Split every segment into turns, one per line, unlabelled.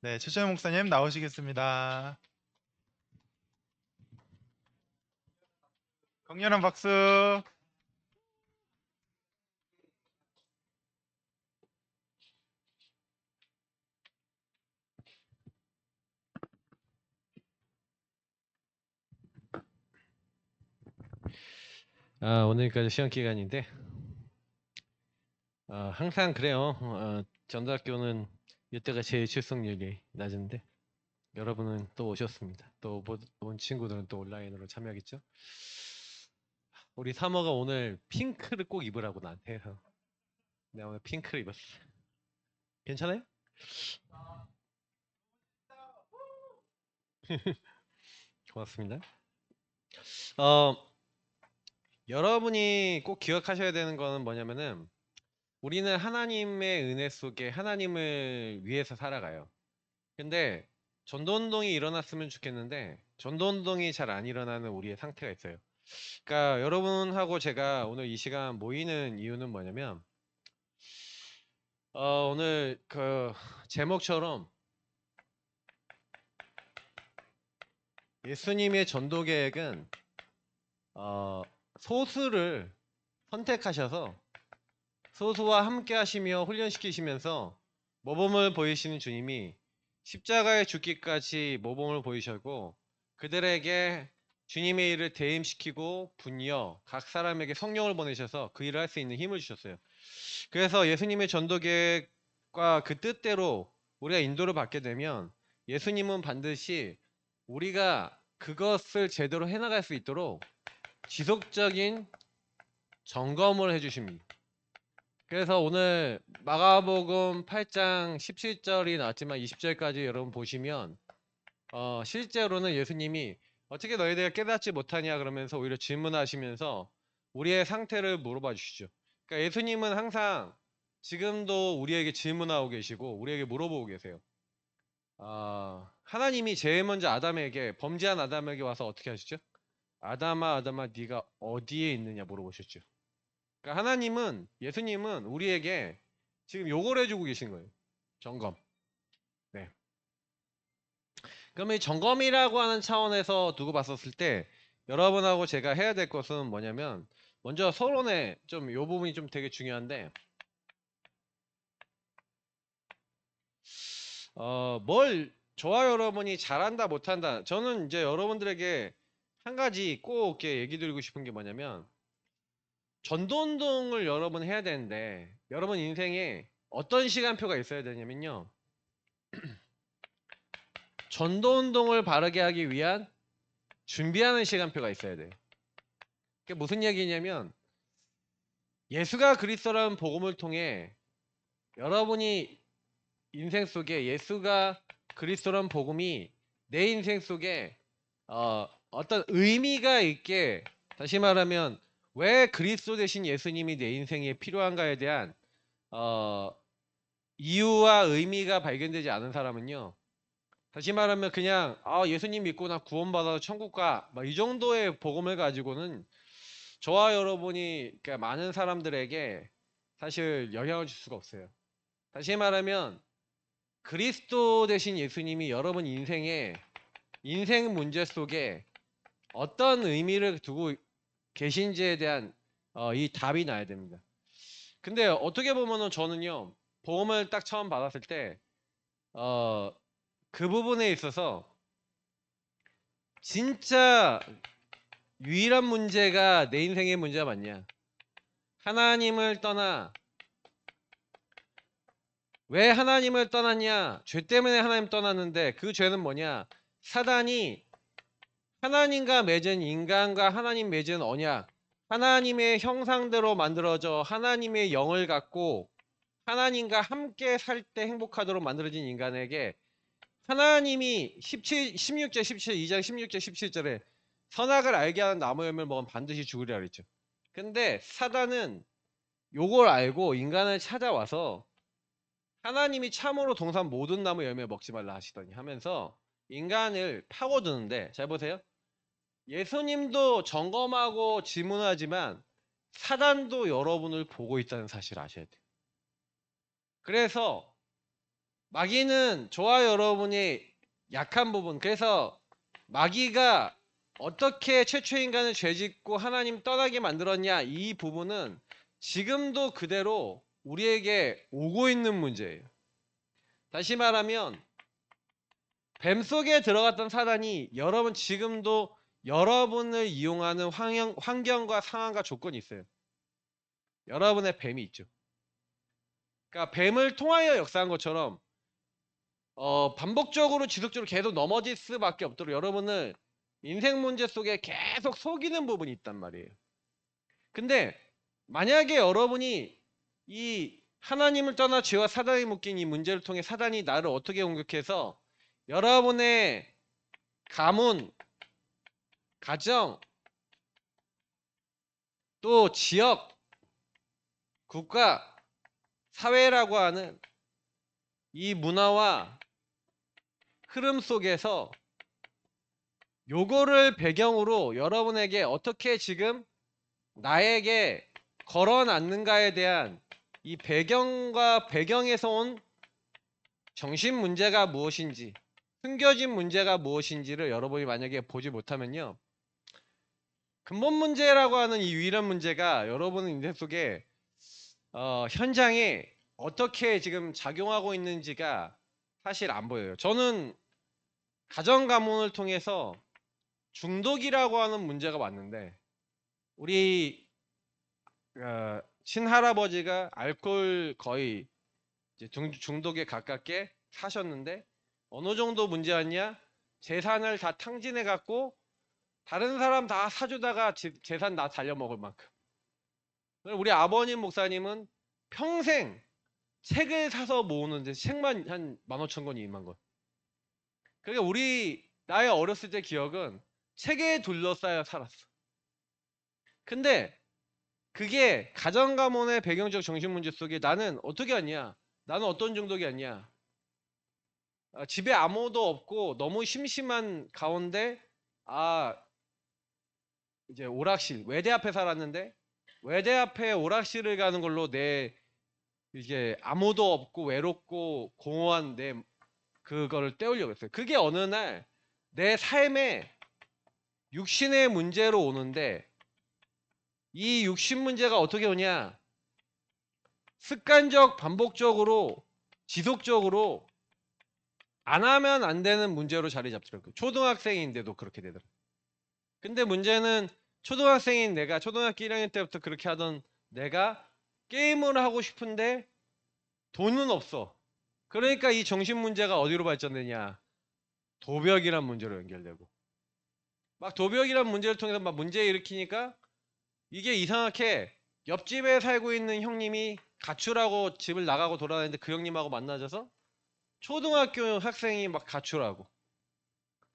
네, 최재 목사님 나오시겠습니다. 격렬한 박수.
오늘까지 시험 기간인데 항상 그래요. 전도학교는 이때가 제일 출석률이 낮은데 여러분은 또 오셨습니다. 또 온 친구들은 또 온라인으로 참여하겠죠. 우리 사모가 오늘 핑크를 꼭 입으라고 나한테 해서 내가 오늘 핑크를 입었어. 괜찮아요? 고맙습니다. 어, 여러분이 꼭 기억하셔야 되는 거는 뭐냐면은 우리는 하나님의 은혜 속에 하나님을 위해서 살아가요. 근데 전도운동이 일어났으면 좋겠는데 전도운동이 잘 안 일어나는 우리의 상태가 있어요. 그러니까 여러분하고 제가 오늘 이 시간 모이는 이유는 뭐냐면 오늘 그 제목처럼 예수님의 전도 계획은 소수를 선택하셔서 소수와 함께 하시며 훈련시키시면서 모범을 보이시는 주님이 십자가에 죽기까지 모범을 보이셨고 그들에게 주님의 일을 대임시키고 분여 각 사람에게 성령을 보내셔서 그 일을 할 수 있는 힘을 주셨어요. 그래서 예수님의 전도 계획과 그 뜻대로 우리가 인도를 받게 되면 예수님은 반드시 우리가 그것을 제대로 해나갈 수 있도록 지속적인 점검을 해주십니다. 그래서 오늘 마가복음 8장 17절이 나왔지만 20절까지 여러분 보시면 실제로는 예수님이 어떻게 너희들이 깨닫지 못하냐 그러면서 오히려 질문하시면서 우리의 상태를 물어봐 주시죠. 그러니까 예수님은 항상 지금도 우리에게 질문하고 계시고 우리에게 물어보고 계세요. 하나님이 제일 먼저 아담에게 범죄한 아담에게 와서 어떻게 하시죠? 아담아 아담아 네가 어디에 있느냐 물어보셨죠. 그러니까 하나님은 예수님은 우리에게 지금 요걸 해주고 계신 거예요. 점검. 네. 그러면 이 점검이라고 하는 차원에서 두고 봤었을 때 여러분하고 제가 해야 될 것은 뭐냐면 먼저 서론에 좀 요 부분이 좀 되게 중요한데 뭘 저와 여러분이 잘한다 못한다 저는 이제 여러분들에게 한 가지 꼭 이렇게 얘기 드리고 싶은 게 뭐냐면 전도운동을 여러분 해야 되는데 여러분 인생에 어떤 시간표가 있어야 되냐면요 전도운동을 바르게 하기 위한 준비하는 시간표가 있어야 돼요. 그게 무슨 얘기냐면 예수가 그리스도라는 복음을 통해 여러분이 인생 속에 예수가 그리스도라는 복음이 내 인생 속에 어떤 의미가 있게 다시 말하면 왜 그리스도 대신 예수님이 내 인생에 필요한가에 대한 어, 이유와 의미가 발견되지 않은 사람은요. 다시 말하면 그냥 예수님 믿고 나 구원받아서 천국 가 막 이 정도의 복음을 가지고는 저와 여러분이 그러니까 많은 사람들에게 사실 영향을 줄 수가 없어요. 다시 말하면 그리스도 대신 예수님이 여러분 인생에 인생 문제 속에 어떤 의미를 두고 계신지에 대한 이 답이 나야 됩니다. 근데 어떻게 보면은 저는요 복음을 딱 처음 받았을 때 그 부분에 있어서 진짜 유일한 문제가 내 인생의 문제가 맞냐? 하나님을 떠나 왜 하나님을 떠났냐? 죄 때문에 하나님 떠났는데 그 죄는 뭐냐? 사단이 하나님과 맺은 인간과 하나님 맺은 언약, 하나님의 형상대로 만들어져 하나님의 영을 갖고 하나님과 함께 살 때 행복하도록 만들어진 인간에게 하나님이 16절 17, 2장 16절 17절에 선악을 알게 하는 나무 열매를 먹으면 반드시 죽으리라 그랬죠. 근데 사단은 요걸 알고 인간을 찾아와서 하나님이 참으로 동산 모든 나무 열매 먹지 말라 하시더니 하면서 인간을 파고드는데 잘 보세요. 예수님도 점검하고 질문하지만 사단도 여러분을 보고 있다는 사실을 아셔야 돼요. 그래서 마귀는 저와 여러분이 약한 부분, 그래서 마귀가 어떻게 최초 인간을 죄짓고 하나님 떠나게 만들었냐, 이 부분은 지금도 그대로 우리에게 오고 있는 문제예요. 다시 말하면 뱀 속에 들어갔던 사단이 여러분 지금도 여러분을 이용하는 환경과 상황과 조건이 있어요. 여러분의 뱀이 있죠. 그러니까 뱀을 통하여 역사한 것처럼 반복적으로 지속적으로 계속 넘어질 수밖에 없도록 여러분을 인생 문제 속에 계속 속이는 부분이 있단 말이에요. 근데 만약에 여러분이 이 하나님을 떠나 죄와 사단이 묶인 이 문제를 통해 사단이 나를 어떻게 공격해서 여러분의 가문, 가정, 또 지역, 국가, 사회라고 하는 이 문화와 흐름 속에서 요거를 배경으로 여러분에게 어떻게 지금 나에게 걸어놨는가에 대한 이 배경과 배경에서 온 정신 문제가 무엇인지, 숨겨진 문제가 무엇인지를 여러분이 만약에 보지 못하면요, 근본 문제라고 하는 이 유일한 문제가 여러분의 인생 속에 현장에 어떻게 지금 작용하고 있는지가 사실 안 보여요. 저는 가정 가문을 통해서 중독이라고 하는 문제가 왔는데, 우리 친할아버지가 알코올 거의 이제 중독에 가깝게 사셨는데, 어느 정도 문제였냐? 재산을 다 탕진해 갖고 다른 사람 다 사주다가 재산 다 달려먹을 만큼. 우리 아버님 목사님은 평생 책을 사서 모으는데 책만 한 15,000권, 2만 권. 그러니까 나의 어렸을 때 기억은 책에 둘러싸여 살았어. 근데 그게 가정 가문의 배경적 정신 문제 속에 나는 어떻게 왔냐? 나는 어떤 중독이 왔냐? 집에 아무도 없고 너무 심심한 가운데 이제 오락실, 외대 앞에 살았는데 외대 앞에 오락실을 가는 걸로 내 이게 아무도 없고 외롭고 공허한 내 그거를 때우려고 했어요. 그게 어느 날 내 삶에 육신의 문제로 오는데, 이 육신 문제가 어떻게 오냐? 습관적, 반복적으로, 지속적으로 안 하면 안 되는 문제로 자리 잡더라고요. 초등학생인데도 그렇게 되더라고요. 근데 문제는 초등학생인 내가 초등학교 1학년 때부터 그렇게 하던 내가 게임을 하고 싶은데 돈은 없어. 그러니까 이 정신 문제가 어디로 발전되냐? 도벽이란 문제로 연결되고, 막 도벽이란 문제를 통해서 막 문제 일으키니까 이게 이상하게 옆집에 살고 있는 형님이 가출하고 집을 나가고 돌아다니는데 그 형님하고 만나져서 초등학교 학생이 막 가출하고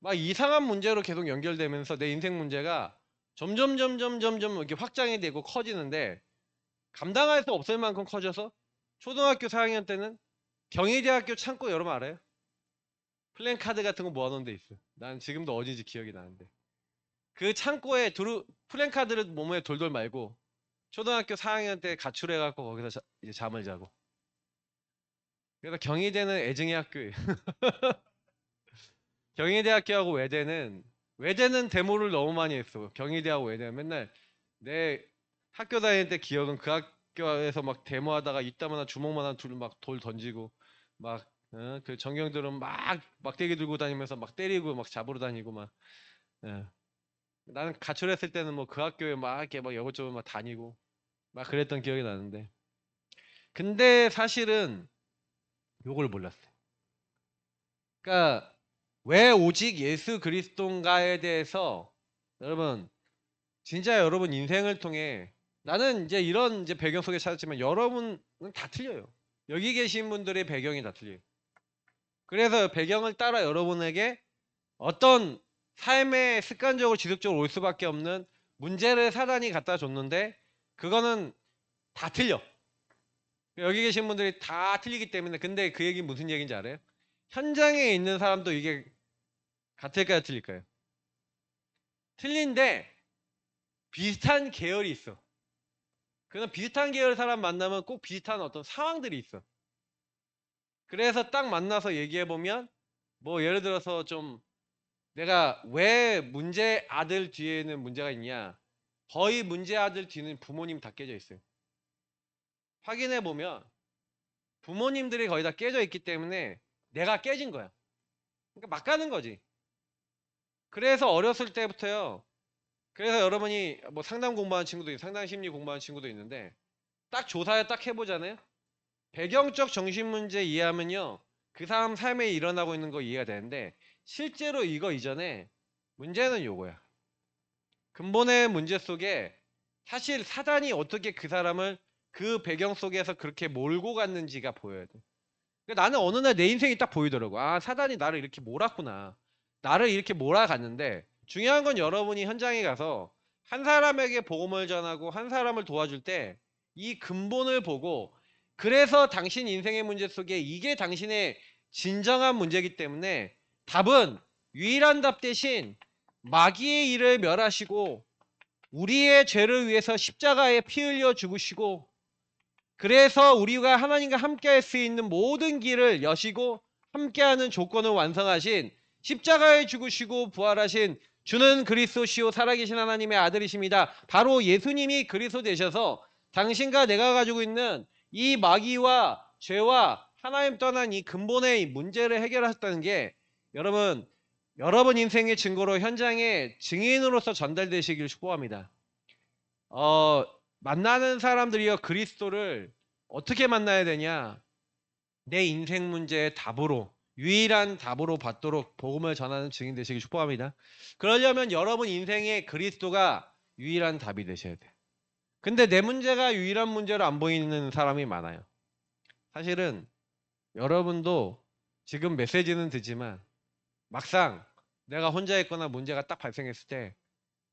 막 이상한 문제로 계속 연결되면서 내 인생 문제가 점점 이렇게 확장이 되고 커지는데, 감당할 수 없을 만큼 커져서 초등학교 4학년 때는 경희대학교 창고 여러분 알아요? 플랜카드 같은 거 모아놓은 데 있어. 난 지금도 어딘지 기억이 나는데 그 창고에 플랜카드를 몸에 돌돌 말고 초등학교 4학년 때 가출해갖고 거기서 이제 잠을 자고. 그래서 경희대는 애증의 학교예요. 경희대학교하고 외대는 데모를 너무 많이 했어. 경희대하고 외대는 맨날 내 학교 다닐 때 기억은 그 학교에서 막 데모하다가 이따만한 주먹만한 돌 던지고 막 그 전경들은 막 막대기 들고 다니면서 막 때리고 막 잡으러 다니고 막. 예. 나는 가출했을 때는 뭐 그 학교에 막 이렇게 막 여것저것 막 다니고 막 그랬던 기억이 나는데, 근데 사실은 요걸 몰랐어요. 그러니까 왜 오직 예수 그리스도인가에 대해서 여러분, 진짜 여러분 인생을 통해 나는 이제 이런 이제 배경 속에 찾았지만 여러분은 다 틀려요. 여기 계신 분들의 배경이 다 틀려요. 그래서 배경을 따라 여러분에게 어떤 삶에 습관적으로 지속적으로 올 수밖에 없는 문제를 사단이 갖다 줬는데 그거는 다 틀려. 여기 계신 분들이 다 틀리기 때문에. 근데 그 얘기 무슨 얘기인지 알아요? 현장에 있는 사람도 이게 같을까요, 틀릴까요? 틀린데 비슷한 계열이 있어. 그런 비슷한 계열 사람 만나면 꼭 비슷한 어떤 상황들이 있어. 그래서 딱 만나서 얘기해 보면 뭐 예를 들어서 좀 내가 왜 문제 아들 뒤에는 문제가 있냐? 거의 문제 아들 뒤는 부모님 다 깨져 있어요. 확인해 보면 부모님들이 거의 다 깨져 있기 때문에 내가 깨진 거야. 그러니까 막 가는 거지. 그래서 어렸을 때부터요. 그래서 여러분이 뭐 상담 공부하는 친구도 있고 상담 심리 공부하는 친구도 있는데 딱 조사에 딱 해보잖아요. 배경적 정신 문제 이해하면요. 그 사람 삶에 일어나고 있는 거 이해가 되는데 실제로 이거 이전에 문제는 요거야. 근본의 문제 속에 사실 사단이 어떻게 그 사람을 그 배경 속에서 그렇게 몰고 갔는지가 보여야 돼. 그러니까 나는 어느 날 내 인생이 딱 보이더라고. 아, 사단이 나를 이렇게 몰았구나. 나를 이렇게 몰아갔는데 중요한 건 여러분이 현장에 가서 한 사람에게 복음을 전하고 한 사람을 도와줄 때 이 근본을 보고 그래서 당신 인생의 문제 속에 이게 당신의 진정한 문제이기 때문에 답은 유일한 답 대신 마귀의 일을 멸하시고 우리의 죄를 위해서 십자가에 피 흘려 죽으시고 그래서 우리가 하나님과 함께 할 수 있는 모든 길을 여시고 함께하는 조건을 완성하신 십자가에 죽으시고 부활하신 주는 그리스도시요 살아계신 하나님의 아들이십니다. 바로 예수님이 그리스도 되셔서 당신과 내가 가지고 있는 이 마귀와 죄와 하나님 떠난 이 근본의 문제를 해결하셨다는 게 여러분 인생의 증거로 현장의 증인으로서 전달되시길 축복합니다. 만나는 사람들이요 그리스도를 어떻게 만나야 되냐? 내 인생 문제의 답으로 유일한 답으로 받도록 복음을 전하는 증인 되시길 축복합니다. 그러려면 여러분 인생에 그리스도가 유일한 답이 되셔야 돼요. 근데 내 문제가 유일한 문제로 안 보이는 사람이 많아요. 사실은 여러분도 지금 메시지는 듣지만 막상 내가 혼자 있거나 문제가 딱 발생했을 때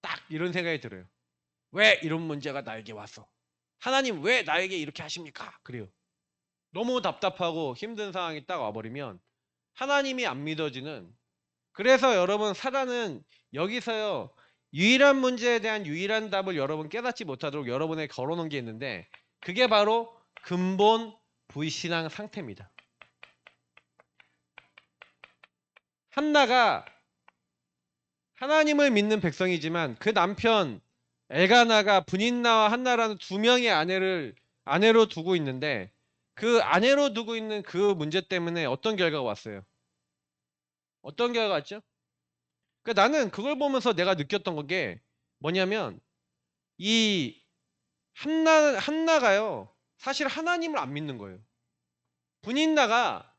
딱 이런 생각이 들어요. 왜 이런 문제가 나에게 왔어? 하나님 왜 나에게 이렇게 하십니까? 그래요. 너무 답답하고 힘든 상황이 딱 와버리면 하나님이 안 믿어지는 그래서 여러분 사단은 여기서요 유일한 문제에 대한 유일한 답을 여러분 깨닫지 못하도록 여러분에 걸어놓은 게 있는데 그게 바로 근본 불신앙 상태입니다. 한나가 하나님을 믿는 백성이지만 그 남편 엘가나가 분인나와 한나라는 두 명의 아내로 두고 있는데 그 아내로 두고 있는 그 문제 때문에 어떤 결과가 왔어요? 어떤 결과가 왔죠? 그러니까 나는 그걸 보면서 내가 느꼈던 게 뭐냐면 이 한나가요 사실 하나님을 안 믿는 거예요. 분인나가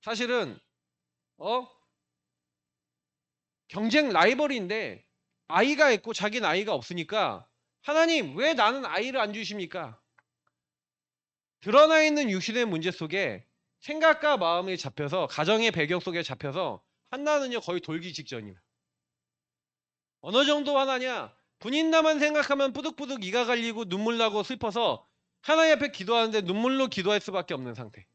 사실은 경쟁 라이벌인데 아이가 있고 자기는 아이가 없으니까 하나님 왜 나는 아이를 안 주십니까? 드러나 있는 육신의 문제 속에 생각과 마음이 잡혀서 가정의 배경 속에 잡혀서 한나는요 거의 돌기 직전이에요. 어느 정도 하나냐? 분인나만 생각하면 뿌득뿌득 이가 갈리고 눈물 나고 슬퍼서 하나님 앞에 기도하는데 눈물로 기도할 수밖에 없는 상태.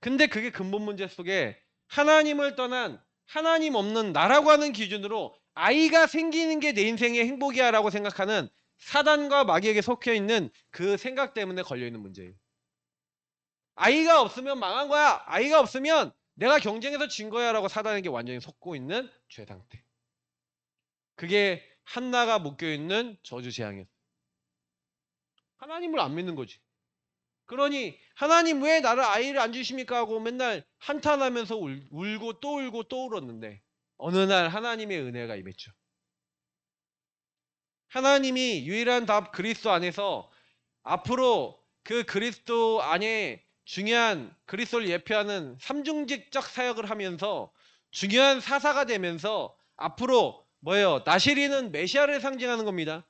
근데 그게 근본 문제 속에 하나님을 떠난 하나님 없는 나라고 하는 기준으로 아이가 생기는 게 내 인생의 행복이야 라고 생각하는 사단과 마귀에게 속해 있는 그 생각 때문에 걸려 있는 문제예요. 아이가 없으면 망한 거야. 아이가 없으면 내가 경쟁에서 진 거야 라고 사단에게 완전히 속고 있는 죄 상태. 그게 한나가 묶여 있는 저주 재앙이었어요. 하나님을 안 믿는 거지. 그러니 하나님 왜 나를 아이를 안 주십니까 하고 맨날 한탄하면서 울고 또 울고 또 울었는데 어느 날 하나님의 은혜가 임했죠. 하나님이 유일한 답 그리스도 안에서 앞으로 그 그리스도 안에 중요한 그리스도를 예표하는 삼중직적 사역을 하면서 중요한 사사가 되면서 앞으로 뭐예요? 나시리는 메시아를 상징하는 겁니다.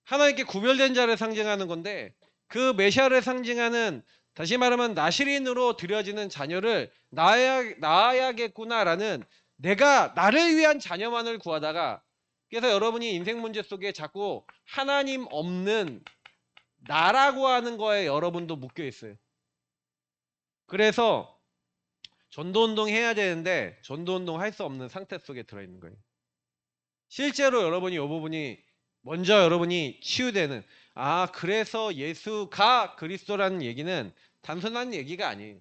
하나님께 구별된 자를 상징하는 건데 그 메시아를 상징하는 다시 말하면 나시린으로 드려지는 자녀를 낳아야겠구나라는 내가 나를 위한 자녀만을 구하다가 그래서 여러분이 인생 문제 속에 자꾸 하나님 없는 나라고 하는 거에 여러분도 묶여 있어요. 그래서 전도운동 해야 되는데 전도운동 할 수 없는 상태 속에 들어있는 거예요. 실제로 여러분이 이 부분이 먼저 여러분이 치유되는 그래서 예수가 그리스도라는 얘기는 단순한 얘기가 아니에요.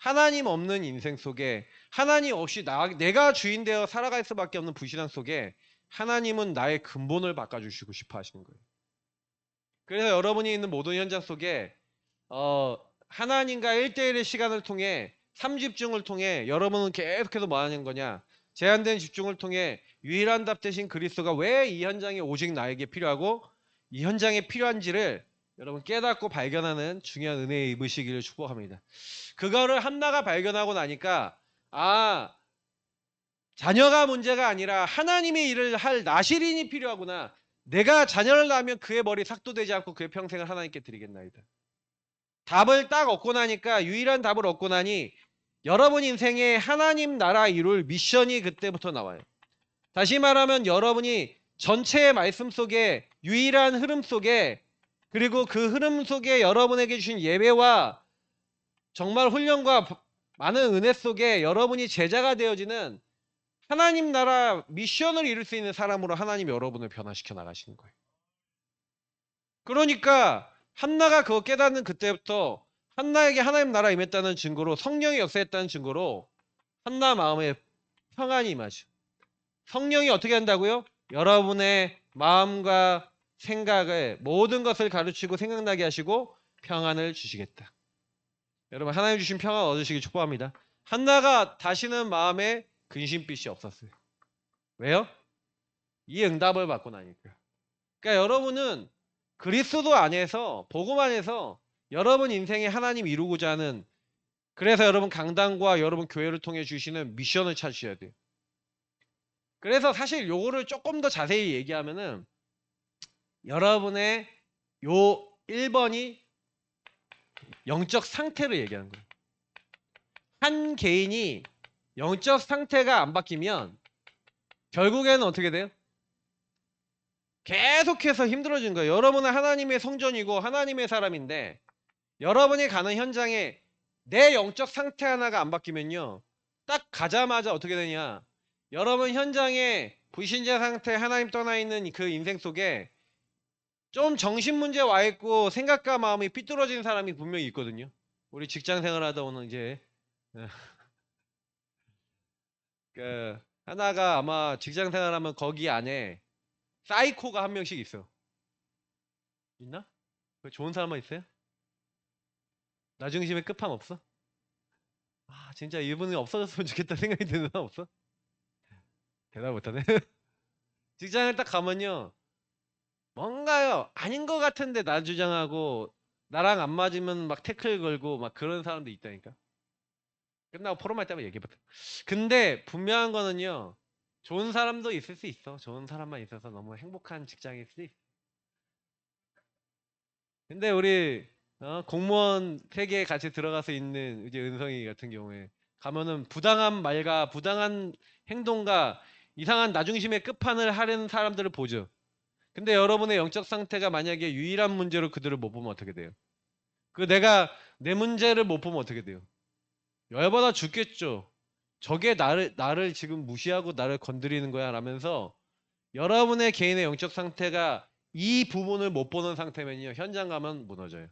하나님 없는 인생 속에 하나님 없이 내가 주인 되어 살아갈 수밖에 없는 불신앙 속에 하나님은 나의 근본을 바꿔주시고 싶어 하시는 거예요. 그래서 여러분이 있는 모든 현장 속에 하나님과 1대1의 시간을 통해 3집중을 통해 여러분은 계속해서 뭐 하는 거냐? 제한된 집중을 통해 유일한 답 대신 그리스도가 왜 이 현장에 오직 나에게 필요하고 이 현장에 필요한지를 여러분 깨닫고 발견하는 중요한 은혜의 입으시기를 축복합니다. 그거를 한나가 발견하고 나니까 자녀가 문제가 아니라 하나님의 일을 할 나실인이 필요하구나. 내가 자녀를 낳으면 그의 머리 삭도되지 않고 그의 평생을 하나님께 드리겠나이다. 답을 딱 얻고 나니까 유일한 답을 얻고 나니 여러분 인생에 하나님 나라 이룰 미션이 그때부터 나와요. 다시 말하면 여러분이 전체의 말씀 속에 유일한 흐름 속에 그리고 그 흐름 속에 여러분에게 주신 예배와 정말 훈련과 많은 은혜 속에 여러분이 제자가 되어지는 하나님 나라 미션을 이룰 수 있는 사람으로 하나님이 여러분을 변화시켜 나가시는 거예요. 그러니까 한나가 그거 깨닫는 그때부터 한나에게 하나님 나라 임했다는 증거로 성령이 역사했다는 증거로 한나 마음에 평안이 임하죠. 성령이 어떻게 한다고요? 여러분의 마음과 생각을 모든 것을 가르치고 생각나게 하시고 평안을 주시겠다. 여러분 하나님 주신 평안 얻으시길 축복합니다. 한나가 다시는 마음에 근심빛이 없었어요. 왜요? 이 응답을 받고 나니까. 그러니까 여러분은 그리스도 안에서 복음 안에서 여러분 인생에 하나님 이루고자 하는 그래서 여러분 강단과 여러분 교회를 통해 주시는 미션을 찾으셔야 돼요. 그래서 사실 요거를 조금 더 자세히 얘기하면은 여러분의 요 1번이 영적 상태를 얘기하는 거예요. 한 개인이 영적 상태가 안 바뀌면 결국에는 어떻게 돼요? 계속해서 힘들어지는 거예요. 여러분은 하나님의 성전이고 하나님의 사람인데 여러분이 가는 현장에 내 영적 상태 하나가 안 바뀌면요. 딱 가자마자 어떻게 되냐. 여러분 현장에 불신자 상태 하나님 떠나 있는 그 인생 속에 좀 정신 문제 와 있고 생각과 마음이 삐뚤어진 사람이 분명히 있거든요. 우리 직장 생활하다 오는 이제 하나가 아마 직장 생활하면 거기 안에 사이코가 한 명씩 있어. 있나? 좋은 사람만 있어요? 나중심에 끝판 없어? 진짜 이분이 없어졌으면 좋겠다 생각이 드는 사람 없어? 대답 못하네. 직장을 딱 가면요. 뭔가요 아닌 것 같은데 나 주장하고 나랑 안 맞으면 막 태클 걸고 막 그런 사람도 있다니까. 끝나고 포럼할 때만 얘기해봤다. 근데 분명한 거는요. 좋은 사람도 있을 수 있어. 좋은 사람만 있어서 너무 행복한 직장일 수 있어. 근데 우리 공무원 세계에 같이 들어가서 있는 이제 은성이 같은 경우에 가면은 부당한 말과 부당한 행동과 이상한 나중심의 끝판을 하려는 사람들을 보죠. 근데 여러분의 영적 상태가 만약에 유일한 문제로 그들을 못 보면 어떻게 돼요? 내가 내 문제를 못 보면 어떻게 돼요? 열받아 죽겠죠. 저게 나를 지금 무시하고 나를 건드리는 거야 라면서 여러분의 개인의 영적 상태가 이 부분을 못 보는 상태면요. 현장 가면 무너져요.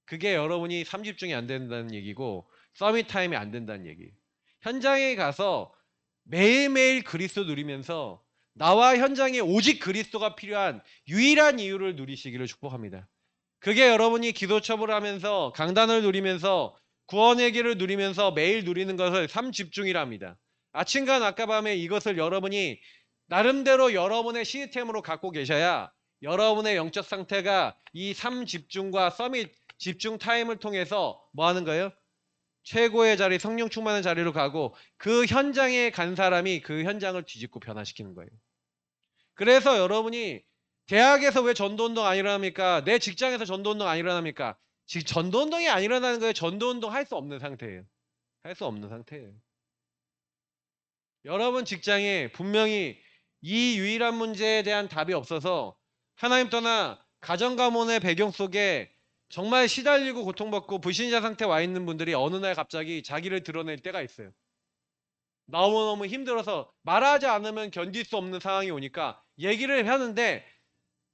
그게 여러분이 3집중이 안 된다는 얘기고 서밋 타임이 안 된다는 얘기예요. 현장에 가서 매일매일 그리스도 누리면서 나와 현장에 오직 그리스도가 필요한 유일한 이유를 누리시기를 축복합니다. 그게 여러분이 기도첩을 하면서 강단을 누리면서 구원의 길을 누리면서 매일 누리는 것을 3집중이라 합니다. 아침과 낮과 밤에 이것을 여러분이 나름대로 여러분의 시스템으로 갖고 계셔야 여러분의 영적 상태가 이 3집중과 서밋 집중 타임을 통해서 뭐 하는 거예요? 최고의 자리, 성령 충만한 자리로 가고 그 현장에 간 사람이 그 현장을 뒤집고 변화시키는 거예요. 그래서 여러분이 대학에서 왜 전도운동 안 일어납니까? 내 직장에서 전도운동 안 일어납니까? 전도운동이 안 일어나는 거예요. 전도운동 할 수 없는 상태예요. 할 수 없는 상태예요. 여러분 직장에 분명히 이 유일한 문제에 대한 답이 없어서 하나님 떠나 가정가문의 배경 속에 정말 시달리고 고통받고 불신자 상태에 와 있는 분들이 어느 날 갑자기 자기를 드러낼 때가 있어요. 너무너무 힘들어서 말하지 않으면 견딜 수 없는 상황이 오니까 얘기를 하는데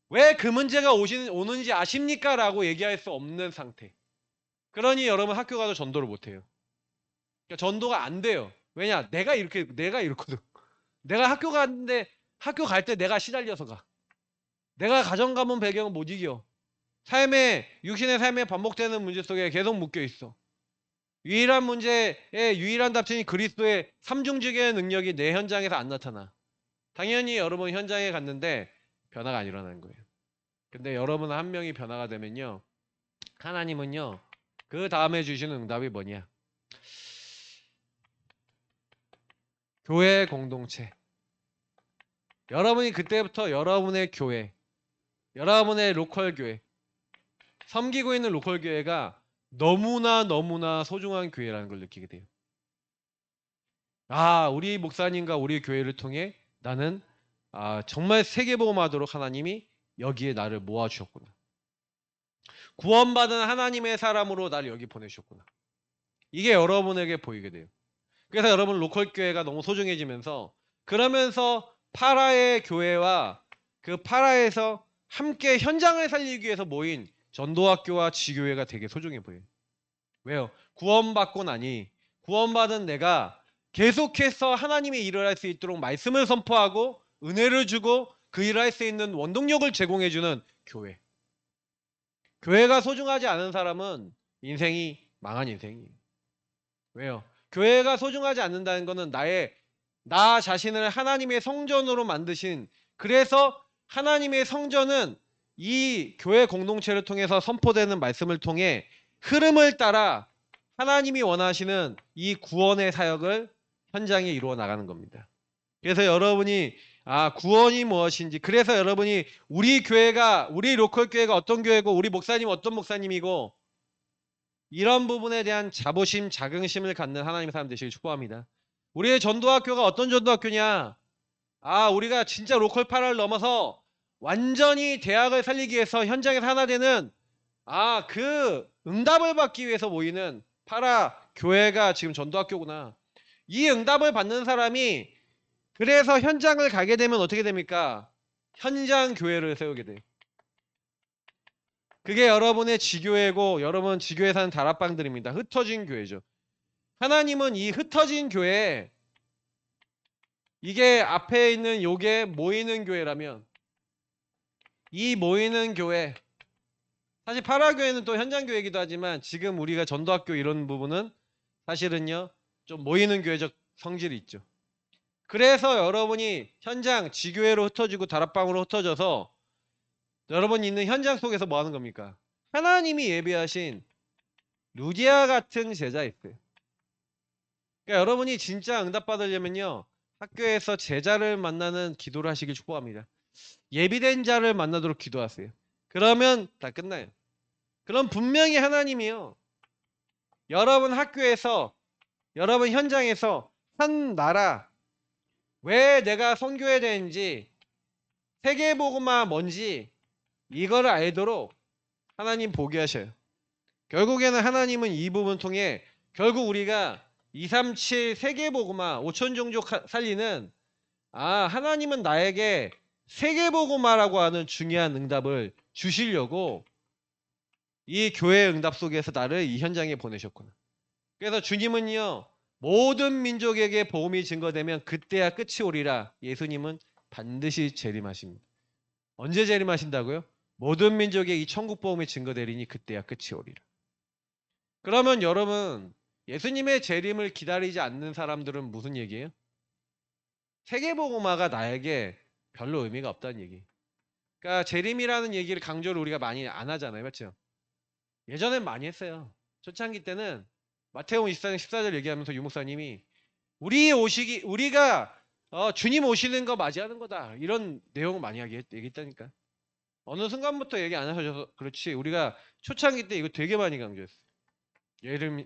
왜 그 문제가 오는지 아십니까? 라고 얘기할 수 없는 상태. 그러니 여러분 학교 가도 전도를 못해요. 그러니까 전도가 안 돼요. 왜냐? 내가 이렇거든. 내가 학교 갔는데 학교 갈 때 내가 시달려서 가. 내가 가정 가문 배경은 못 이겨. 육신의 삶에 반복되는 문제 속에 계속 묶여 있어. 유일한 문제의 유일한 답변이 그리스도의 삼중직의 능력이 내 현장에서 안 나타나. 당연히 여러분 현장에 갔는데 변화가 안 일어나는 거예요. 근데 여러분 한 명이 변화가 되면요. 하나님은요. 그 다음에 주시는 응답이 뭐냐? 교회 공동체. 여러분이 그때부터 여러분의 교회, 여러분의 로컬 교회, 섬기고 있는 로컬 교회가 너무나 소중한 교회라는 걸 느끼게 돼요. 아, 우리 목사님과 우리 교회를 통해 나는 정말 세계복음하도록 하나님이 여기에 나를 모아주셨구나. 구원받은 하나님의 사람으로 나를 여기 보내주셨구나. 이게 여러분에게 보이게 돼요. 그래서 여러분 로컬 교회가 너무 소중해지면서 그러면서 파라의 교회와 그 파라에서 함께 현장을 살리기 위해서 모인 전도학교와 지교회가 되게 소중해 보여요. 왜요? 구원받고 나니 구원받은 내가 계속해서 하나님의 일을 할 수 있도록 말씀을 선포하고 은혜를 주고 그 일을 할 수 있는 원동력을 제공해주는 교회. 교회가 소중하지 않은 사람은 인생이 망한 인생이에요. 왜요? 교회가 소중하지 않는다는 것은 나 자신을 하나님의 성전으로 만드신, 그래서 하나님의 성전은 이 교회 공동체를 통해서 선포되는 말씀을 통해 흐름을 따라 하나님이 원하시는 이 구원의 사역을 현장에 이루어 나가는 겁니다. 그래서 여러분이 구원이 무엇인지, 그래서 여러분이 우리 로컬 교회가 어떤 교회고 우리 목사님 어떤 목사님이고 이런 부분에 대한 자부심, 자긍심을 갖는 하나님의 사람 되시길 축복합니다. 우리의 전도학교가 어떤 전도학교냐? 우리가 진짜 로컬 파라를 넘어서 완전히 대학을 살리기 위해서 현장에서 하나 되는 그 응답을 받기 위해서 모이는 파라 교회가 지금 전도학교구나. 이 응답을 받는 사람이 그래서 현장을 가게 되면 어떻게 됩니까? 현장 교회를 세우게 돼요. 그게 여러분의 지교회고 여러분 지교회 사는 다락방들입니다. 흩어진 교회죠. 하나님은 이 흩어진 교회, 이게 앞에 있는 요게 모이는 교회라면 이 모이는 교회, 사실 파라교회는 또 현장 교회이기도 하지만 지금 우리가 전도학교 이런 부분은 사실은요 좀 모이는 교회적 성질이 있죠. 그래서 여러분이 현장 지교회로 흩어지고 다락방으로 흩어져서 여러분이 있는 현장 속에서 뭐 하는 겁니까? 하나님이 예비하신 루디아 같은 제자 있어요. 그러니까 여러분이 진짜 응답받으려면요 학교에서 제자를 만나는 기도를 하시길 축복합니다. 예비된 자를 만나도록 기도하세요. 그러면 다 끝나요. 그럼 분명히 하나님이요 여러분 학교에서 여러분 현장에서 한 나라, 왜 내가 선교해야 되는지, 세계복음화 뭔지 이거를 알도록 하나님 보게 하셔요. 결국에는 하나님은 이 부분 통해 결국 우리가 237 세계복음화 5천 종족 살리는 하나님은 나에게 세계복음화라고 하는 중요한 응답을 주시려고 이 교회 응답 속에서 나를 이 현장에 보내셨구나. 그래서 주님은요 모든 민족에게 복음이 증거되면 그때야 끝이 오리라. 예수님은 반드시 재림하십니다. 언제 재림하신다고요? 모든 민족에 이 천국 복음이 증거되리니 그때야 끝이 오리라. 그러면 여러분 예수님의 재림을 기다리지 않는 사람들은 무슨 얘기예요? 세계복음화가 나에게 별로 의미가 없다는 얘기. 그러니까 재림이라는 얘기를 강조를 우리가 많이 안 하잖아요. 맞죠? 예전엔 많이 했어요. 초창기 때는 마태복음 24장 14절 얘기하면서 유목사님이 우리가 주님 오시는 거 맞이하는 거다. 이런 내용을 많이 얘기했다니까. 어느 순간부터 얘기 안 하셔서 그렇지 우리가 초창기 때 이거 되게 많이 강조했어요.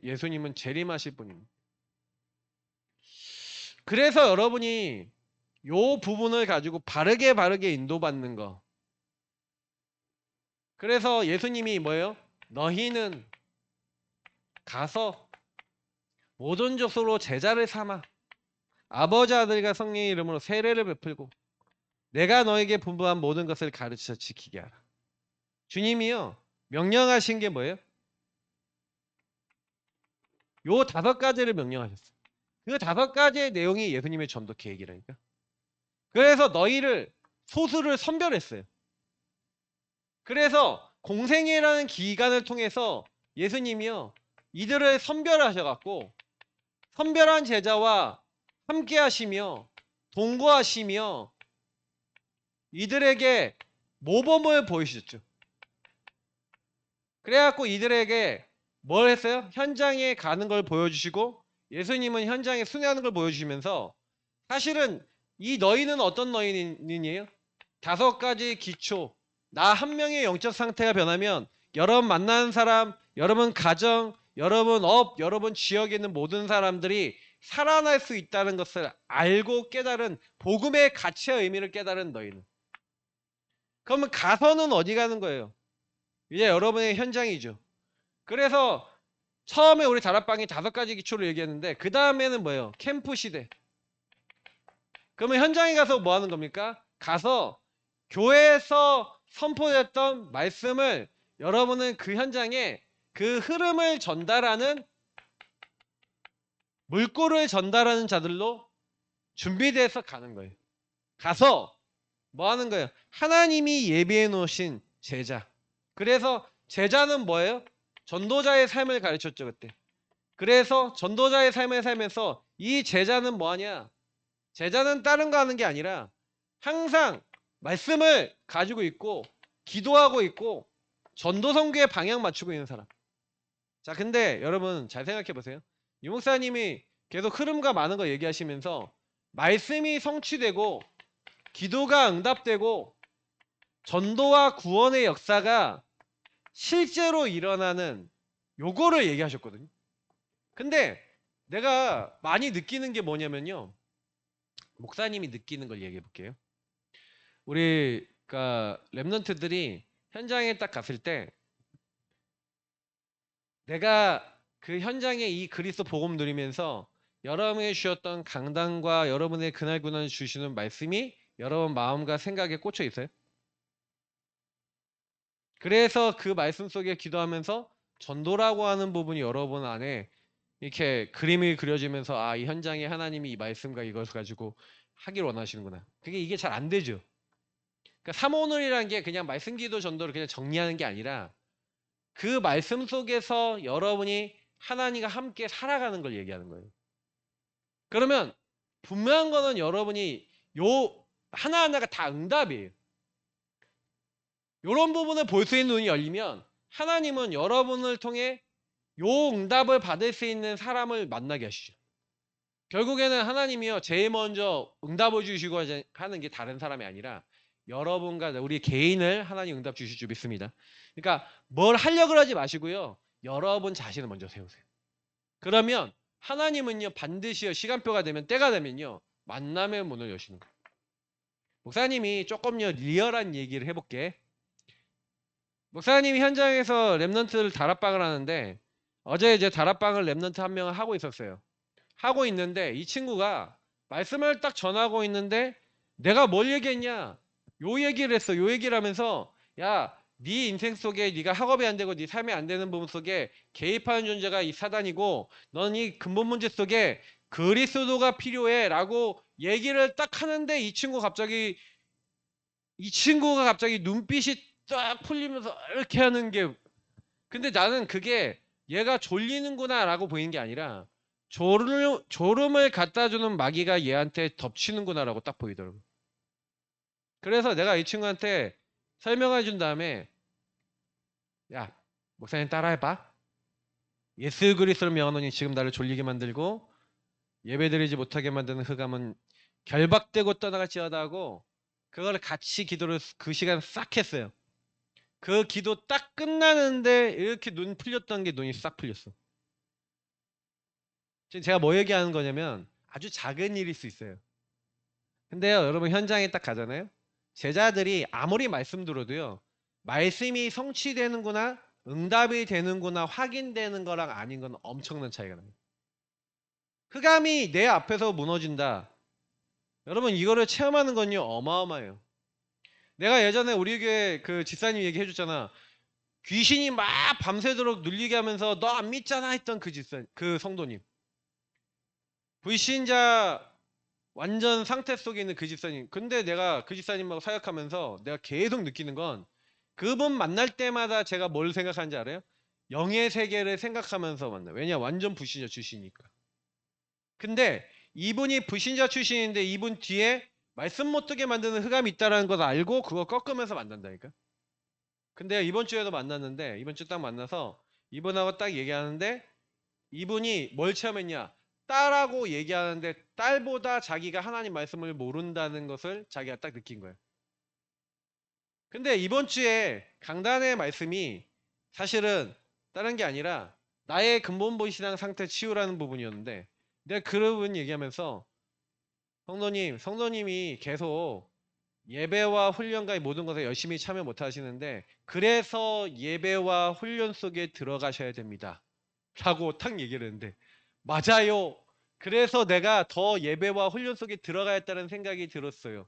예수님은 재림하실 분입니다. 그래서 여러분이 요 부분을 가지고 바르게 인도받는 거. 그래서 예수님이 뭐예요? 너희는 가서 모든 족속으로 제자를 삼아 아버지 아들과 성령의 이름으로 세례를 베풀고 내가 너에게 분부한 모든 것을 가르쳐 지키게 하라. 주님이요 명령하신 게 뭐예요? 요 5가지를 명령하셨어요. 그 5가지의 내용이 예수님의 전도 계획이라니까. 그래서 너희를 소수를 선별했어요. 그래서 공생애라는 기간을 통해서 예수님이요 이들을 선별하셔갖고 선별한 제자와 함께 하시며 동거하시며 이들에게 모범을 보이셨죠. 그래갖고 이들에게 뭘 했어요? 현장에 가는 걸 보여주시고 예수님은 현장에 순회하는 걸 보여주시면서 사실은 이 너희는 어떤 너희는이에요? 5가지 기초. 나 한 명의 영적 상태가 변하면 여러분 만나는 사람, 여러분 가정, 여러분 업, 여러분 지역에 있는 모든 사람들이 살아날 수 있다는 것을 알고 깨달은 복음의 가치와 의미를 깨달은 너희는. 그러면 가서는 어디 가는 거예요? 이제 여러분의 현장이죠. 그래서 처음에 우리 다락방이 5가지 기초를 얘기했는데 그 다음에는 뭐예요? 캠프 시대. 그러면 현장에 가서 뭐 하는 겁니까? 가서 교회에서 선포됐던 말씀을 여러분은 그 현장에 그 흐름을 전달하는 물꼬를 전달하는 자들로 준비돼서 가는 거예요. 가서 뭐 하는 거예요? 하나님이 예비해 놓으신 제자. 그래서 제자는 뭐예요? 전도자의 삶을 가르쳤죠 그때. 그래서 전도자의 삶을 살면서 이 제자는 뭐하냐? 제자는 다른 거 하는 게 아니라 항상 말씀을 가지고 있고 기도하고 있고 전도 선교에 방향 맞추고 있는 사람. 자, 근데 여러분 잘 생각해 보세요. 유 목사님이 계속 흐름과 많은 거 얘기하시면서 말씀이 성취되고 기도가 응답되고 전도와 구원의 역사가 실제로 일어나는 요거를 얘기하셨거든요. 근데 내가 많이 느끼는 게 뭐냐면요. 목사님이 느끼는 걸 얘기해 볼게요. 우리 랩런트들이 현장에 딱 갔을 때 내가 그 현장에 이 그리스도 복음 누리면서 여러분이 주셨던 강단과 여러분의 그날그날 주시는 말씀이 여러분 마음과 생각에 꽂혀 있어요. 그래서 그 말씀 속에 기도하면서 전도라고 하는 부분이 여러분 안에 이렇게 그림이 그려지면서 아, 이 현장에 하나님이 이 말씀과 이것을 가지고 하길 원하시는구나. 이게 잘 안 되죠. 그러니까 삼오늘이라는 게 그냥 말씀 기도 전도를 그냥 정리하는 게 아니라 그 말씀 속에서 여러분이 하나님과 함께 살아가는 걸 얘기하는 거예요. 그러면 분명한 거는 여러분이 요 하나하나가 다 응답이에요. 이런 부분을 볼 수 있는 눈이 열리면 하나님은 여러분을 통해 요 응답을 받을 수 있는 사람을 만나게 하시죠. 결국에는 하나님이요 제일 먼저 응답을 주시고 하는 게 다른 사람이 아니라 여러분과 우리 개인을 하나님 응답 주실 줄 믿습니다. 그러니까 뭘 하려고 하지 마시고요. 여러분 자신을 먼저 세우세요. 그러면 하나님은요 반드시요 시간표가 되면 때가 되면요 만남의 문을 여시는 거예요. 목사님이 조금요 리얼한 얘기를 해볼게. 목사님이 현장에서 랩런트를 다락방을 하는데 어제 이제 다락방을 랩런트 한 명을 하고 있었어요. 하고 있는데 이 친구가 말씀을 딱 전하고 있는데 내가 뭘 얘기했냐? 요 얘기를 했어. 요 얘기를 하면서 야, 네 인생 속에 네가 학업이 안 되고 네 삶이 안 되는 부분 속에 개입하는 존재가 이 사단이고 넌 이 근본 문제 속에 그리스도가 필요해라고 얘기를 딱 하는데 이 친구가 갑자기 눈빛이 딱 풀리면서 이렇게 하는 게 근데 나는 그게 얘가 졸리는구나라고 보이는 게 아니라 졸음을 갖다 주는 마귀가 얘한테 덮치는구나라고 딱 보이더라고. 그래서 내가 이 친구한테 설명해 준 다음에 야, 목사님 따라해봐. 예수 그리스도를 명하노니 지금 나를 졸리게 만들고 예배드리지 못하게 만드는 흑암은 결박되고 떠나갈지어다 하고 그걸 같이 기도를 그 시간 싹 했어요. 그 기도 딱 끝나는데 이렇게 눈 풀렸던 게 눈이 싹 풀렸어. 지금 제가 뭐 얘기하는 거냐면 아주 작은 일일 수 있어요. 근데요 여러분 현장에 딱 가잖아요. 제자들이 아무리 말씀 들어도요 말씀이 성취되는구나 응답이 되는구나 확인되는 거랑 아닌 건 엄청난 차이가 나요. 흑암이 내 앞에서 무너진다. 여러분 이거를 체험하는 건요 어마어마해요. 내가 예전에 우리 교회 그 집사님 얘기해 줬잖아. 귀신이 막 밤새도록 눌리게 하면서 너 안 믿잖아 했던 그 성도님. 불신자 완전 상태 속에 있는 그 집사님. 근데 내가 그 집사님하고 사역하면서 내가 계속 느끼는 건 그분 만날 때마다 제가 뭘 생각하는지 알아요? 영의 세계를 생각하면서 만나요. 왜냐? 완전 불신자 출신이니까. 근데 이분이 불신자 출신인데 이분 뒤에 말씀 못 듣게 만드는 흑암이 있다는 걸 알고 그거 꺾으면서 만난다니까. 근데 이번 주에도 만났는데 이번 주 딱 만나서 이분하고 딱 얘기하는데 이분이 뭘 체험했냐? 딸하고 얘기하는데 딸보다 자기가 하나님 말씀을 모른다는 것을 자기가 딱 느낀 거예요. 근데 이번 주에 강단의 말씀이 사실은 다른 게 아니라 나의 근본본 신앙 상태 치유라는 부분이었는데 내가 그 부분 얘기하면서 성도님이 계속 예배와 훈련과 이 모든 것에 열심히 참여 못 하시는데 그래서 예배와 훈련 속에 들어가셔야 됩니다. 라고 탁 얘기를 했는데 맞아요. 그래서 내가 더 예배와 훈련 속에 들어가야 했다는 생각이 들었어요.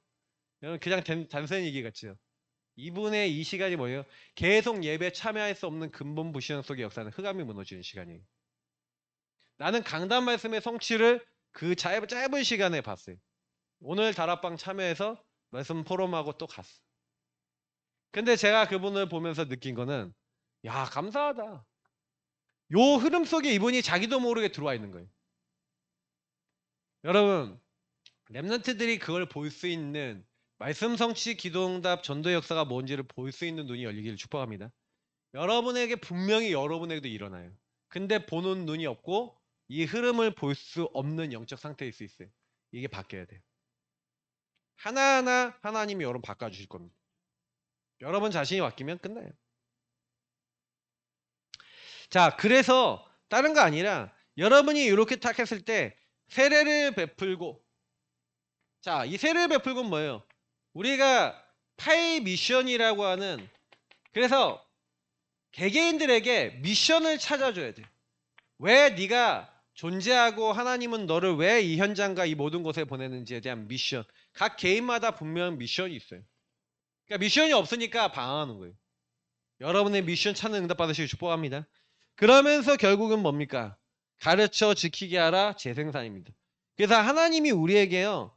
여러분 그냥 단순한 얘기 같죠. 이분의 이 시간이 뭐예요? 계속 예배 참여할 수 없는 근본 불신앙 속의 역사는 흑암이 무너지는 시간이에요. 나는 강단 말씀의 성취를 그 짧은 시간에 봤어요. 오늘 다락방 참여해서 말씀 포럼하고 또 갔어. 근데 제가 그분을 보면서 느낀 거는 야 감사하다. 요 흐름 속에 이분이 자기도 모르게 들어와 있는 거예요. 여러분 랩런트들이 그걸 볼 수 있는 말씀 성취 기도응답 전도 역사가 뭔지를 볼 수 있는 눈이 열리기를 축복합니다. 여러분에게 분명히 여러분에게도 일어나요. 근데 보는 눈이 없고 이 흐름을 볼 수 없는 영적 상태일 수 있어요. 이게 바뀌어야 돼요. 하나하나 하나님이 여러분 바꿔주실 겁니다. 여러분 자신이 바뀌면 끝나요. 자, 그래서 다른 거 아니라 여러분이 이렇게 딱 했을 때 세례를 베풀고 자, 이 세례를 베풀고 뭐예요? 우리가 파이 미션이라고 하는 그래서 개개인들에게 미션을 찾아줘야 돼. 왜 네가 존재하고 하나님은 너를 왜 이 현장과 이 모든 곳에 보내는지에 대한 미션. 각 개인마다 분명 미션이 있어요. 그러니까 미션이 없으니까 방황하는 거예요. 여러분의 미션 찾는 응답 받으시길 축복합니다. 그러면서 결국은 뭡니까? 가르쳐 지키게 하라 재생산입니다. 그래서 하나님이 우리에게요.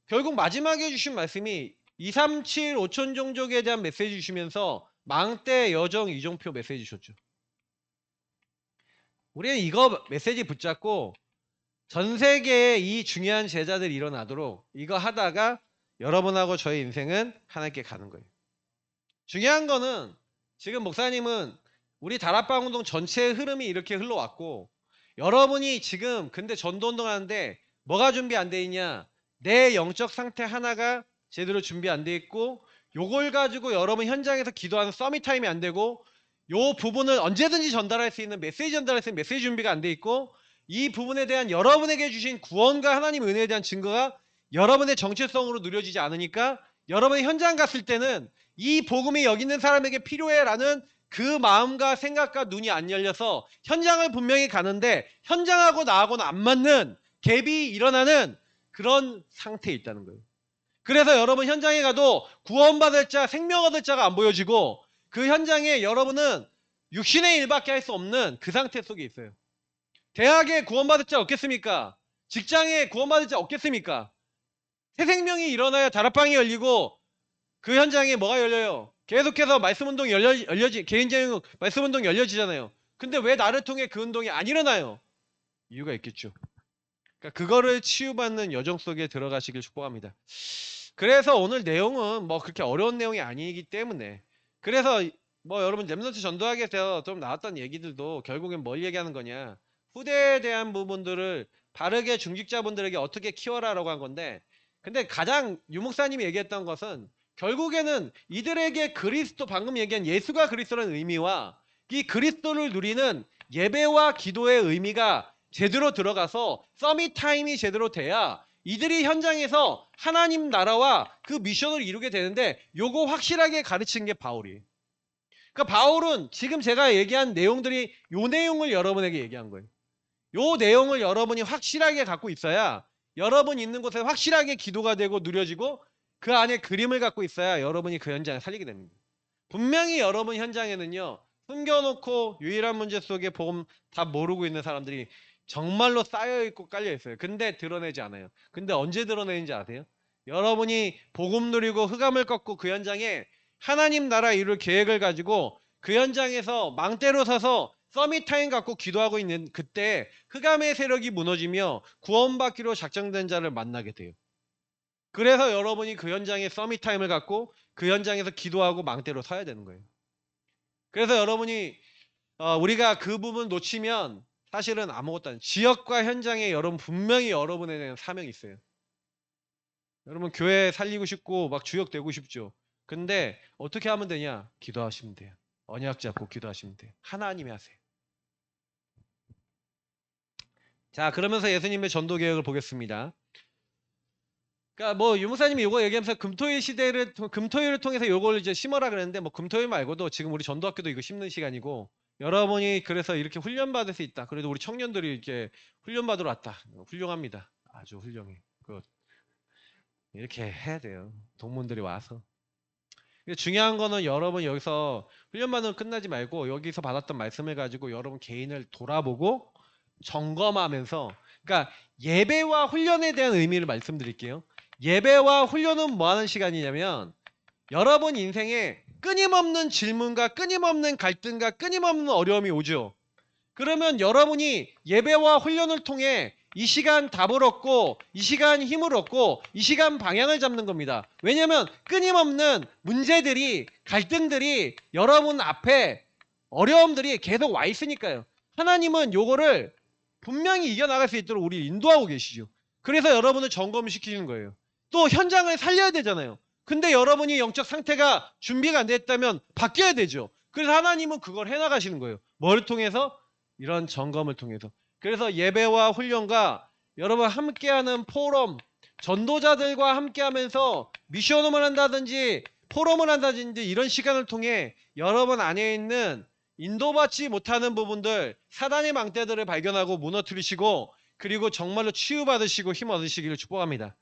결국 마지막에 주신 말씀이 237 5천 종족에 대한 메시지 주시면서 망대 여정 이종표 메시지 주셨죠. 우리는 이거 메시지 붙잡고 전 세계에 이 중요한 제자들이 일어나도록 이거 하다가 여러분하고 저의 인생은 하나님께 가는 거예요. 중요한 거는 지금 목사님은 우리 다락방 운동 전체의 흐름이 이렇게 흘러왔고 여러분이 지금 근데 전도 운동하는데 뭐가 준비 안 돼 있냐? 내 영적 상태 하나가 제대로 준비 안 돼 있고 요걸 가지고 여러분 현장에서 기도하는 서밋 타임이 안 되고 요 부분을 언제든지 전달할 수 있는 메시지 전달할 수 있는 메시지 준비가 안 돼 있고 이 부분에 대한 여러분에게 주신 구원과 하나님 은혜에 대한 증거가 여러분의 정체성으로 누려지지 않으니까 여러분이 현장 갔을 때는 이 복음이 여기 있는 사람에게 필요해라는 그 마음과 생각과 눈이 안 열려서 현장을 분명히 가는데 현장하고 나하고는 안 맞는 갭이 일어나는 그런 상태에 있다는 거예요. 그래서 여러분 현장에 가도 구원받을 자, 생명 얻을 자가 안 보여지고 그 현장에 여러분은 육신의 일밖에 할 수 없는 그 상태 속에 있어요. 대학에 구원받을 자 없겠습니까? 직장에 구원받을 자 없겠습니까? 새 생명이 일어나야 다락방이 열리고 그 현장에 뭐가 열려요? 계속해서 말씀 운동이 개인적인 말씀 운동이 열려지잖아요. 근데 왜 나를 통해 그 운동이 안 일어나요? 이유가 있겠죠. 그러니까 그거를 치유받는 여정 속에 들어가시길 축복합니다. 그래서 오늘 내용은 뭐 그렇게 어려운 내용이 아니기 때문에 그래서 뭐 여러분 랩런트 전도하게 돼서 좀 나왔던 얘기들도 결국엔 뭘 얘기하는 거냐 후대에 대한 부분들을 바르게 중직자분들에게 어떻게 키워라라고 한 건데 근데 가장 유목사님이 얘기했던 것은 결국에는 이들에게 그리스도 방금 얘기한 예수가 그리스도라는 의미와 이 그리스도를 누리는 예배와 기도의 의미가 제대로 들어가서 서밋 타임이 제대로 돼야 이들이 현장에서 하나님 나라와 그 미션을 이루게 되는데 요거 확실하게 가르친 게 바울이에요. 그러니까 바울은 지금 제가 얘기한 내용들이 요 내용을 여러분에게 얘기한 거예요. 요 내용을 여러분이 확실하게 갖고 있어야 여러분 있는 곳에 확실하게 기도가 되고 누려지고 그 안에 그림을 갖고 있어야 여러분이 그 현장을 살리게 됩니다. 분명히 여러분 현장에는요. 숨겨놓고 유일한 문제 속에 복음 다 모르고 있는 사람들이 정말로 쌓여있고 깔려있어요. 근데 드러내지 않아요. 근데 언제 드러내는지 아세요? 여러분이 복음 누리고 흑암을 꺾고 그 현장에 하나님 나라 이룰 계획을 가지고 그 현장에서 망대로 서서 서밋타임 갖고 기도하고 있는 그때 흑암의 세력이 무너지며 구원받기로 작정된 자를 만나게 돼요. 그래서 여러분이 그 현장에 서밋타임을 갖고 그 현장에서 기도하고 망대로 서야 되는 거예요. 그래서 여러분이 우리가 그 부분 놓치면 사실은 아무것도 아니에요. 지역과 현장에 여러분 분명히 여러분에 대한 사명이 있어요. 여러분 교회 살리고 싶고 막 주역 되고 싶죠. 근데 어떻게 하면 되냐? 기도하시면 돼요. 언약 잡고 기도하시면 돼요. 하나님이 하세요. 자, 그러면서 예수님의 전도 계획을 보겠습니다. 그러니까 뭐 유목사님이 이거 얘기하면서 금토일을 통해서 이걸 이제 심어라 그랬는데 뭐 금토일 말고도 지금 우리 전도학교도 이거 심는 시간이고 여러분이 그래서 이렇게 훈련 받을 수 있다. 그래도 우리 청년들이 이렇게 훈련 받으러 왔다. 훌륭합니다. 아주 훌륭해. 이렇게 해야 돼요. 동문들이 와서. 근데 중요한 거는 여러분 여기서 훈련받으면 끝나지 말고 여기서 받았던 말씀을 가지고 여러분 개인을 돌아보고 점검하면서 그러니까 예배와 훈련에 대한 의미를 말씀드릴게요. 예배와 훈련은 뭐 하는 시간이냐면 여러분 인생에 끊임없는 질문과 끊임없는 갈등과 끊임없는 어려움이 오죠. 그러면 여러분이 예배와 훈련을 통해 이 시간 답을 얻고 이 시간 힘을 얻고 이 시간 방향을 잡는 겁니다. 왜냐하면 끊임없는 문제들이 갈등들이 여러분 앞에 어려움들이 계속 와 있으니까요. 하나님은 요거를 분명히 이겨나갈 수 있도록 우리를 인도하고 계시죠. 그래서 여러분을 점검시키는 거예요. 또 현장을 살려야 되잖아요. 근데 여러분이 영적 상태가 준비가 안 됐다면 바뀌어야 되죠. 그래서 하나님은 그걸 해나가시는 거예요. 뭘 통해서? 이런 점검을 통해서. 그래서 예배와 훈련과 여러분 함께하는 포럼, 전도자들과 함께하면서 미션홈을 한다든지 포럼을 한다든지 이런 시간을 통해 여러분 안에 있는 인도받지 못하는 부분들, 사단의 망대들을 발견하고 무너뜨리시고 그리고 정말로 치유받으시고 힘 얻으시기를 축복합니다.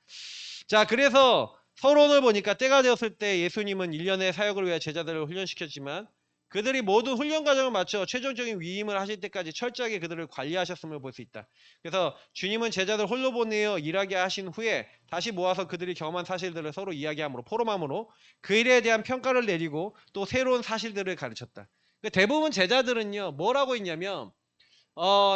자, 그래서 서론을 보니까 때가 되었을 때 예수님은 1년의 사역을 위해 제자들을 훈련시켰지만 그들이 모두 훈련 과정을 마쳐 최종적인 위임을 하실 때까지 철저하게 그들을 관리하셨음을 볼 수 있다. 그래서 주님은 제자들 홀로 보내어 일하게 하신 후에 다시 모아서 그들이 경험한 사실들을 서로 이야기함으로 포럼함으로 그 일에 대한 평가를 내리고 또 새로운 사실들을 가르쳤다. 대부분 제자들은요 뭐라고 했냐면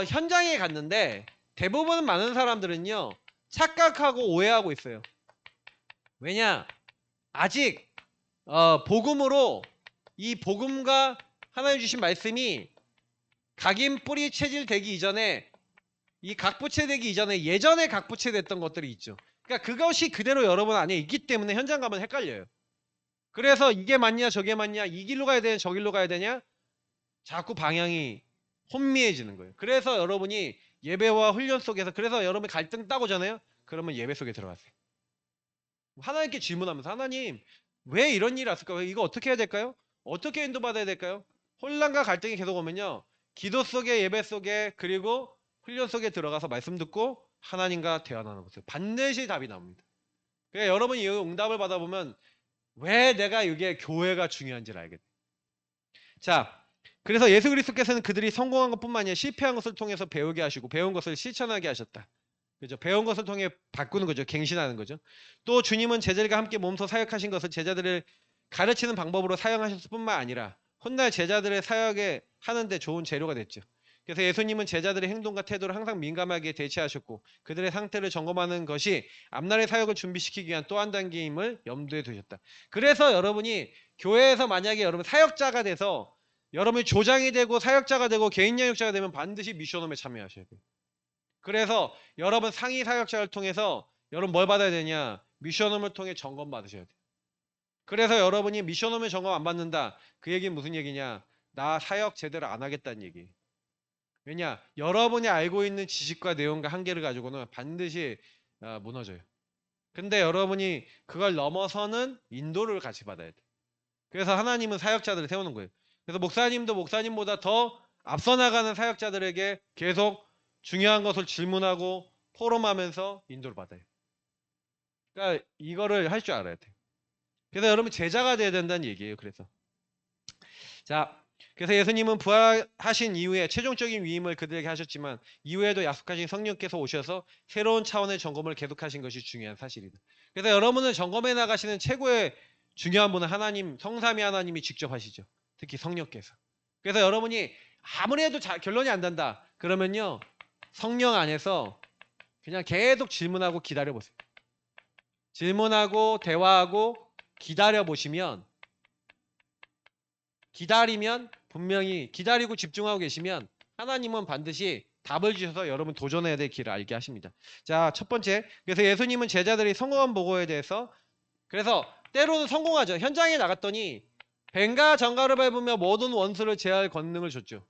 현장에 갔는데 대부분 많은 사람들은요 착각하고 오해하고 있어요. 왜냐? 아직 복음으로 이 복음과 하나님 주신 말씀이 각인 뿌리 체질 되기 이전에 이 각부채 되기 이전에 예전에 각부채 됐던 것들이 있죠. 그러니까 그것이 그대로 여러분 안에 있기 때문에 현장 가면 헷갈려요. 그래서 이게 맞냐 저게 맞냐 이 길로 가야 되냐 저 길로 가야 되냐 자꾸 방향이 혼미해지는 거예요. 그래서 여러분이 예배와 훈련 속에서 그래서 여러분이 갈등 따고잖아요. 그러면 예배 속에 들어가세요. 하나님께 질문하면서 하나님 왜 이런 일이 왔을까요? 이거 어떻게 해야 될까요? 어떻게 인도받아야 될까요? 혼란과 갈등이 계속 오면요. 기도 속에 예배 속에 그리고 훈련 속에 들어가서 말씀 듣고 하나님과 대화 나누는 거예요. 반드시 답이 나옵니다. 그러니까 여러분이 이 응답을 받아보면 왜 내가 이게 교회가 중요한지를 알게 돼요. 자, 그래서 예수 그리스도께서는 그들이 성공한 것뿐만 아니라 실패한 것을 통해서 배우게 하시고 배운 것을 실천하게 하셨다. 그죠? 배운 것을 통해 바꾸는 거죠. 갱신하는 거죠. 또 주님은 제자들과 함께 몸소 사역하신 것을 제자들을 가르치는 방법으로 사용하셨을 뿐만 아니라 훗날 제자들의 사역에 하는데 좋은 재료가 됐죠. 그래서 예수님은 제자들의 행동과 태도를 항상 민감하게 대처하셨고 그들의 상태를 점검하는 것이 앞날의 사역을 준비시키기 위한 또 한 단계임을 염두에 두셨다. 그래서 여러분이 교회에서 만약에 여러분 사역자가 돼서 여러분이 조장이 되고 사역자가 되고 개인 영역자가 되면 반드시 미션홈에 참여하셔야 돼요. 그래서 여러분 상위 사역자를 통해서 여러분 뭘 받아야 되냐? 미션홈을 통해 점검 받으셔야 돼요. 그래서 여러분이 미션홈에 점검 안 받는다. 그 얘기는 무슨 얘기냐? 나 사역 제대로 안 하겠다는 얘기. 왜냐? 여러분이 알고 있는 지식과 내용과 한계를 가지고는 반드시 무너져요. 근데 여러분이 그걸 넘어서는 인도를 같이 받아야 돼요. 그래서 하나님은 사역자들을 세우는 거예요. 그래서 목사님도 목사님보다 더 앞서 나가는 사역자들에게 계속 중요한 것을 질문하고 포럼하면서 인도를 받아요. 그러니까 이거를 할 줄 알아야 돼요. 그래서 여러분 제자가 돼야 된다는 얘기예요. 그래서 자, 그래서 예수님은 부활하신 이후에 최종적인 위임을 그들에게 하셨지만 이후에도 약속하신 성령께서 오셔서 새로운 차원의 점검을 계속하신 것이 중요한 사실이다. 그래서 여러분은 점검해 나가시는 최고의 중요한 분은 하나님, 성삼위 하나님이 직접 하시죠. 특히 성령께서. 그래서 여러분이 아무리 해도 결론이 안 단다. 그러면요. 성령 안에서 그냥 계속 질문하고 기다려 보세요. 질문하고 대화하고 기다려 보시면 기다리면 분명히 기다리고 집중하고 계시면 하나님은 반드시 답을 주셔서 여러분 도전해야 될 길을 알게 하십니다. 자, 첫 번째. 그래서 예수님은 제자들이 성공한 보고에 대해서 그래서 때로는 성공하죠. 현장에 나갔더니 뱀과 정갈을 밟으며 모든 원수를 제할 권능을 줬죠.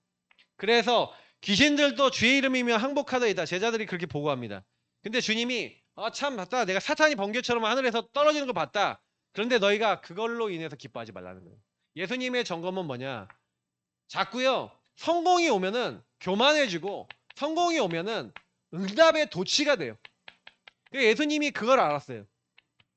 그래서 귀신들도 주의 이름이며 항복하더이다. 제자들이 그렇게 보고합니다. 근데 주님이 참 봤다. 내가 사탄이 번개처럼 하늘에서 떨어지는 걸 봤다. 그런데 너희가 그걸로 인해서 기뻐하지 말라는 거예요. 예수님의 점검은 뭐냐? 자꾸요. 성공이 오면은 교만해지고 성공이 오면은 응답의 도취가 돼요. 예수님이 그걸 알았어요.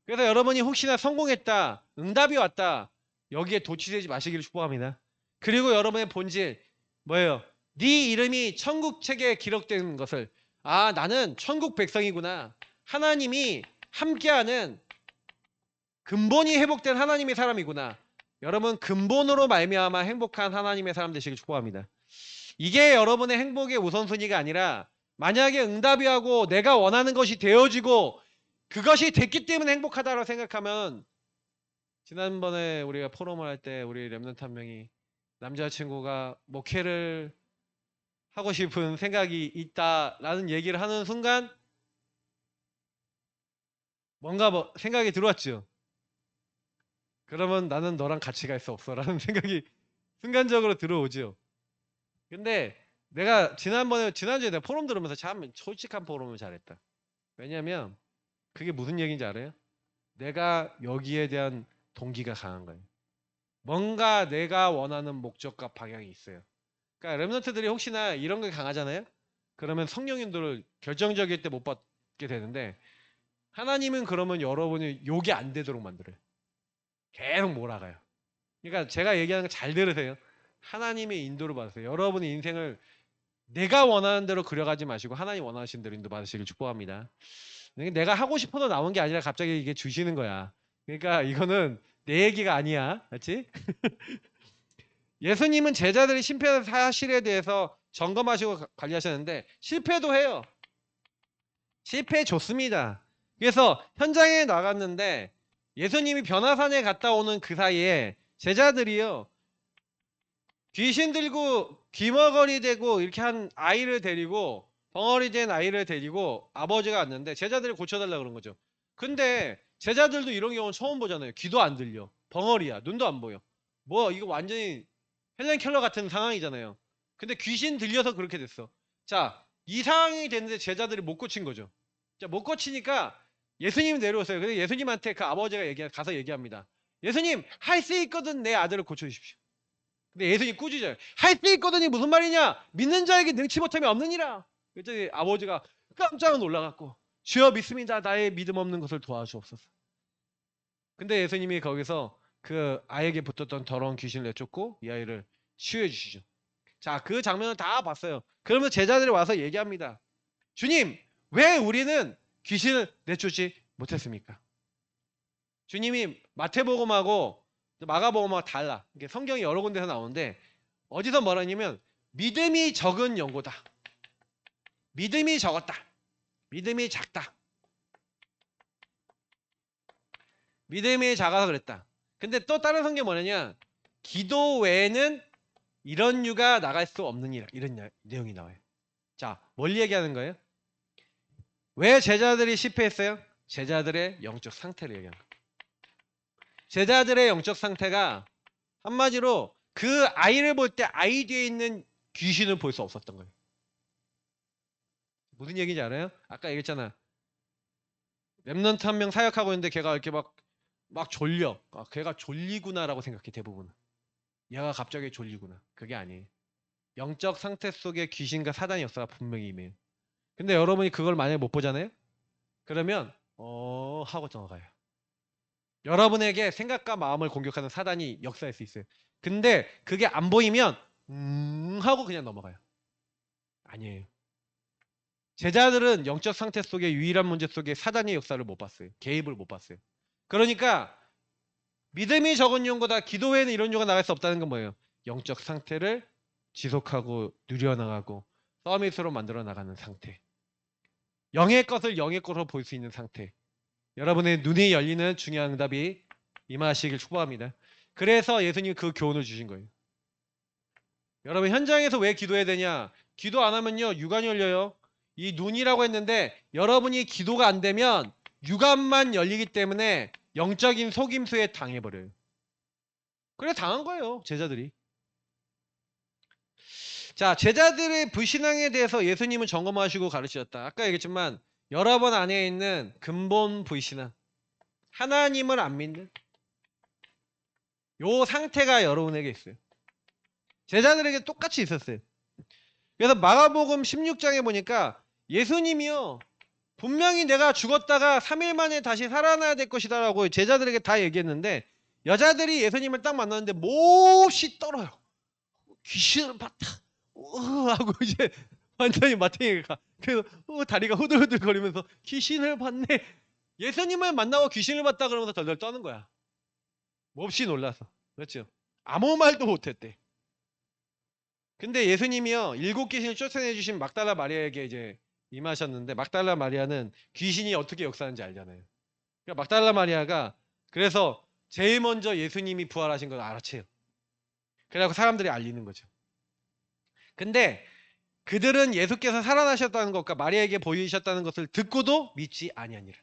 그래서 여러분이 혹시나 성공했다, 응답이 왔다, 여기에 도취되지 마시기를 축복합니다. 그리고 여러분의 본질 뭐예요? 네 이름이 천국 책에 기록된 것을 나는 천국 백성이구나. 하나님이 함께하는 근본이 회복된 하나님의 사람이구나. 여러분 근본으로 말미암아 행복한 하나님의 사람 되시길 축복합니다. 이게 여러분의 행복의 우선순위가 아니라 만약에 응답이 하고 내가 원하는 것이 되어지고 그것이 됐기 때문에 행복하다고 생각하면 지난번에 우리가 포럼을 할 때 우리 랩런트 한 명이 남자친구가 목회를 하고 싶은 생각이 있다라는 얘기를 하는 순간 뭔가 생각이 들어왔죠. 그러면 나는 너랑 같이 갈 수 없어라는 생각이 순간적으로 들어오죠. 근데 내가 지난주에 내가 포럼 들으면서 참 솔직한 포럼을 잘했다. 왜냐면 그게 무슨 얘기인지 알아요? 내가 여기에 대한 동기가 강한 거예요. 뭔가 내가 원하는 목적과 방향이 있어요. 그러니까 랩런트들이 혹시나 이런 게 강하잖아요. 그러면 성령 인도를 결정적일 때 못 받게 되는데 하나님은 그러면 여러분이 욕이 안 되도록 만들어요. 계속 몰아가요. 그러니까 제가 얘기하는 거 잘 들으세요. 하나님의 인도를 받으세요. 여러분의 인생을 내가 원하는 대로 그려가지 마시고 하나님 원하시는 대로 인도 받으시길 축복합니다. 내가 하고 싶어서 나온 게 아니라 갑자기 이게 주시는 거야. 그러니까 이거는 내 얘기가 아니야. 맞지? 예수님은 제자들이 실패한 사실에 대해서 점검하시고 관리하셨는데 실패도 해요. 실패 좋습니다. 그래서 현장에 나갔는데 예수님이 변화산에 갔다 오는 그 사이에 제자들이요. 귀신 들고 귀머거리 되고 이렇게 한 아이를 데리고 벙어리 된 아이를 데리고 아버지가 왔는데 제자들이 고쳐달라 그런 거죠. 근데 제자들도 이런 경우는 처음 보잖아요. 귀도 안 들려. 벙어리야. 눈도 안 보여. 이거 완전히 헬렌 켈러 같은 상황이잖아요. 근데 귀신 들려서 그렇게 됐어. 자, 이 상황이 됐는데 제자들이 못 고친 거죠. 자, 못 고치니까 예수님이 내려오세요. 근데 예수님한테 그 아버지가 가서 얘기합니다. 예수님, 할 수 있거든 내 아들을 고쳐주십시오. 근데 예수님 꾸짖어요. 할 수 있거든이 무슨 말이냐? 믿는 자에게 능치 못함이 없느니라. 그랬더니 아버지가 깜짝 놀라갖고 주여 믿습니다. 나의 믿음 없는 것을 도와주옵소서. 근데 예수님이 거기서 그 아이에게 붙었던 더러운 귀신을 내쫓고 이 아이를 치유해 주시죠. 자, 그 장면을 다 봤어요. 그러면 제자들이 와서 얘기합니다. 주님, 왜 우리는 귀신을 내쫓지 못했습니까? 주님이 마태복음하고 마가복음하고 달라. 이게 성경이 여러 군데서 나오는데 어디서 뭐라냐면 믿음이 적은 연고다. 믿음이 적었다. 믿음이 작다. 믿음이 작아서 그랬다. 근데 또 다른 성경 뭐냐냐? 기도 외에는 이런 유가 나갈 수 없느니라. 이런 내용이 나와요. 자, 뭘 얘기하는 거예요? 왜 제자들이 실패했어요? 제자들의 영적 상태를 얘기하는 거예요. 제자들의 영적 상태가 한마디로 그 아이를 볼 때 아이 뒤에 있는 귀신을 볼 수 없었던 거예요. 무슨 얘기인지 알아요? 아까 얘기했잖아. 랩런트 한 명 사역하고 있는데 걔가 이렇게 막 졸려. 걔가 졸리구나라고 생각해 대부분. 얘가 갑자기 졸리구나. 그게 아니에요. 영적 상태 속에 귀신과 사단이 역사가 분명히 임해요. 근데 여러분이 그걸 만약에 못 보잖아요? 그러면 하고 넘어가요. 여러분에게 생각과 마음을 공격하는 사단이 역사할 수 있어요. 근데 그게 안 보이면 하고 그냥 넘어가요. 아니에요. 제자들은 영적 상태 속에 유일한 문제 속에 사단의 역사를 못 봤어요. 개입을 못 봤어요. 그러니까 믿음이 적은 용보다 기도 외에는 이런 용어가 나갈 수 없다는 건 뭐예요? 영적 상태를 지속하고 누려나가고 서밋으로 만들어 나가는 상태. 영의 것을 영의 것으로 볼 수 있는 상태. 여러분의 눈이 열리는 중요한 응답이 임하시길 축복합니다. 그래서 예수님이 그 교훈을 주신 거예요. 여러분 현장에서 왜 기도해야 되냐? 기도 안 하면요 유관이 열려요. 이 눈이라고 했는데 여러분이 기도가 안 되면 유관만 열리기 때문에 영적인 속임수에 당해버려요. 그래 당한 거예요 제자들이. 자, 제자들의 불신앙에 대해서 예수님은 점검하시고 가르치셨다. 아까 얘기했지만 여러분 안에 있는 근본 불신앙, 하나님을 안 믿는 요 상태가 여러분에게 있어요. 제자들에게 똑같이 있었어요. 그래서 마가복음 16장에 보니까 예수님이요 분명히 내가 죽었다가 3일 만에 다시 살아나야 될 것이다 라고 제자들에게 다 얘기했는데 여자들이 예수님을 딱 만났는데 몹시 떨어요. 귀신을 봤다 하고 이제 완전히 마탱이가 그래서 다리가 후들후들 거리면서 귀신을 봤네. 예수님을 만나고 귀신을 봤다 그러면서 덜덜 떠는 거야. 몹시 놀라서. 그렇죠? 아무 말도 못했대. 근데 예수님이요 7귀신을 쫓아내 주신 막달라 마리아에게 이제 임하셨는데 막달라 마리아는 귀신이 어떻게 역사하는지 알잖아요. 그러니까 막달라 마리아가 그래서 제일 먼저 예수님이 부활하신 걸 알아채요. 그래갖고 사람들이 알리는 거죠. 근데 그들은 예수께서 살아나셨다는 것과 마리아에게 보이셨다는 것을 듣고도 믿지 아니하니라.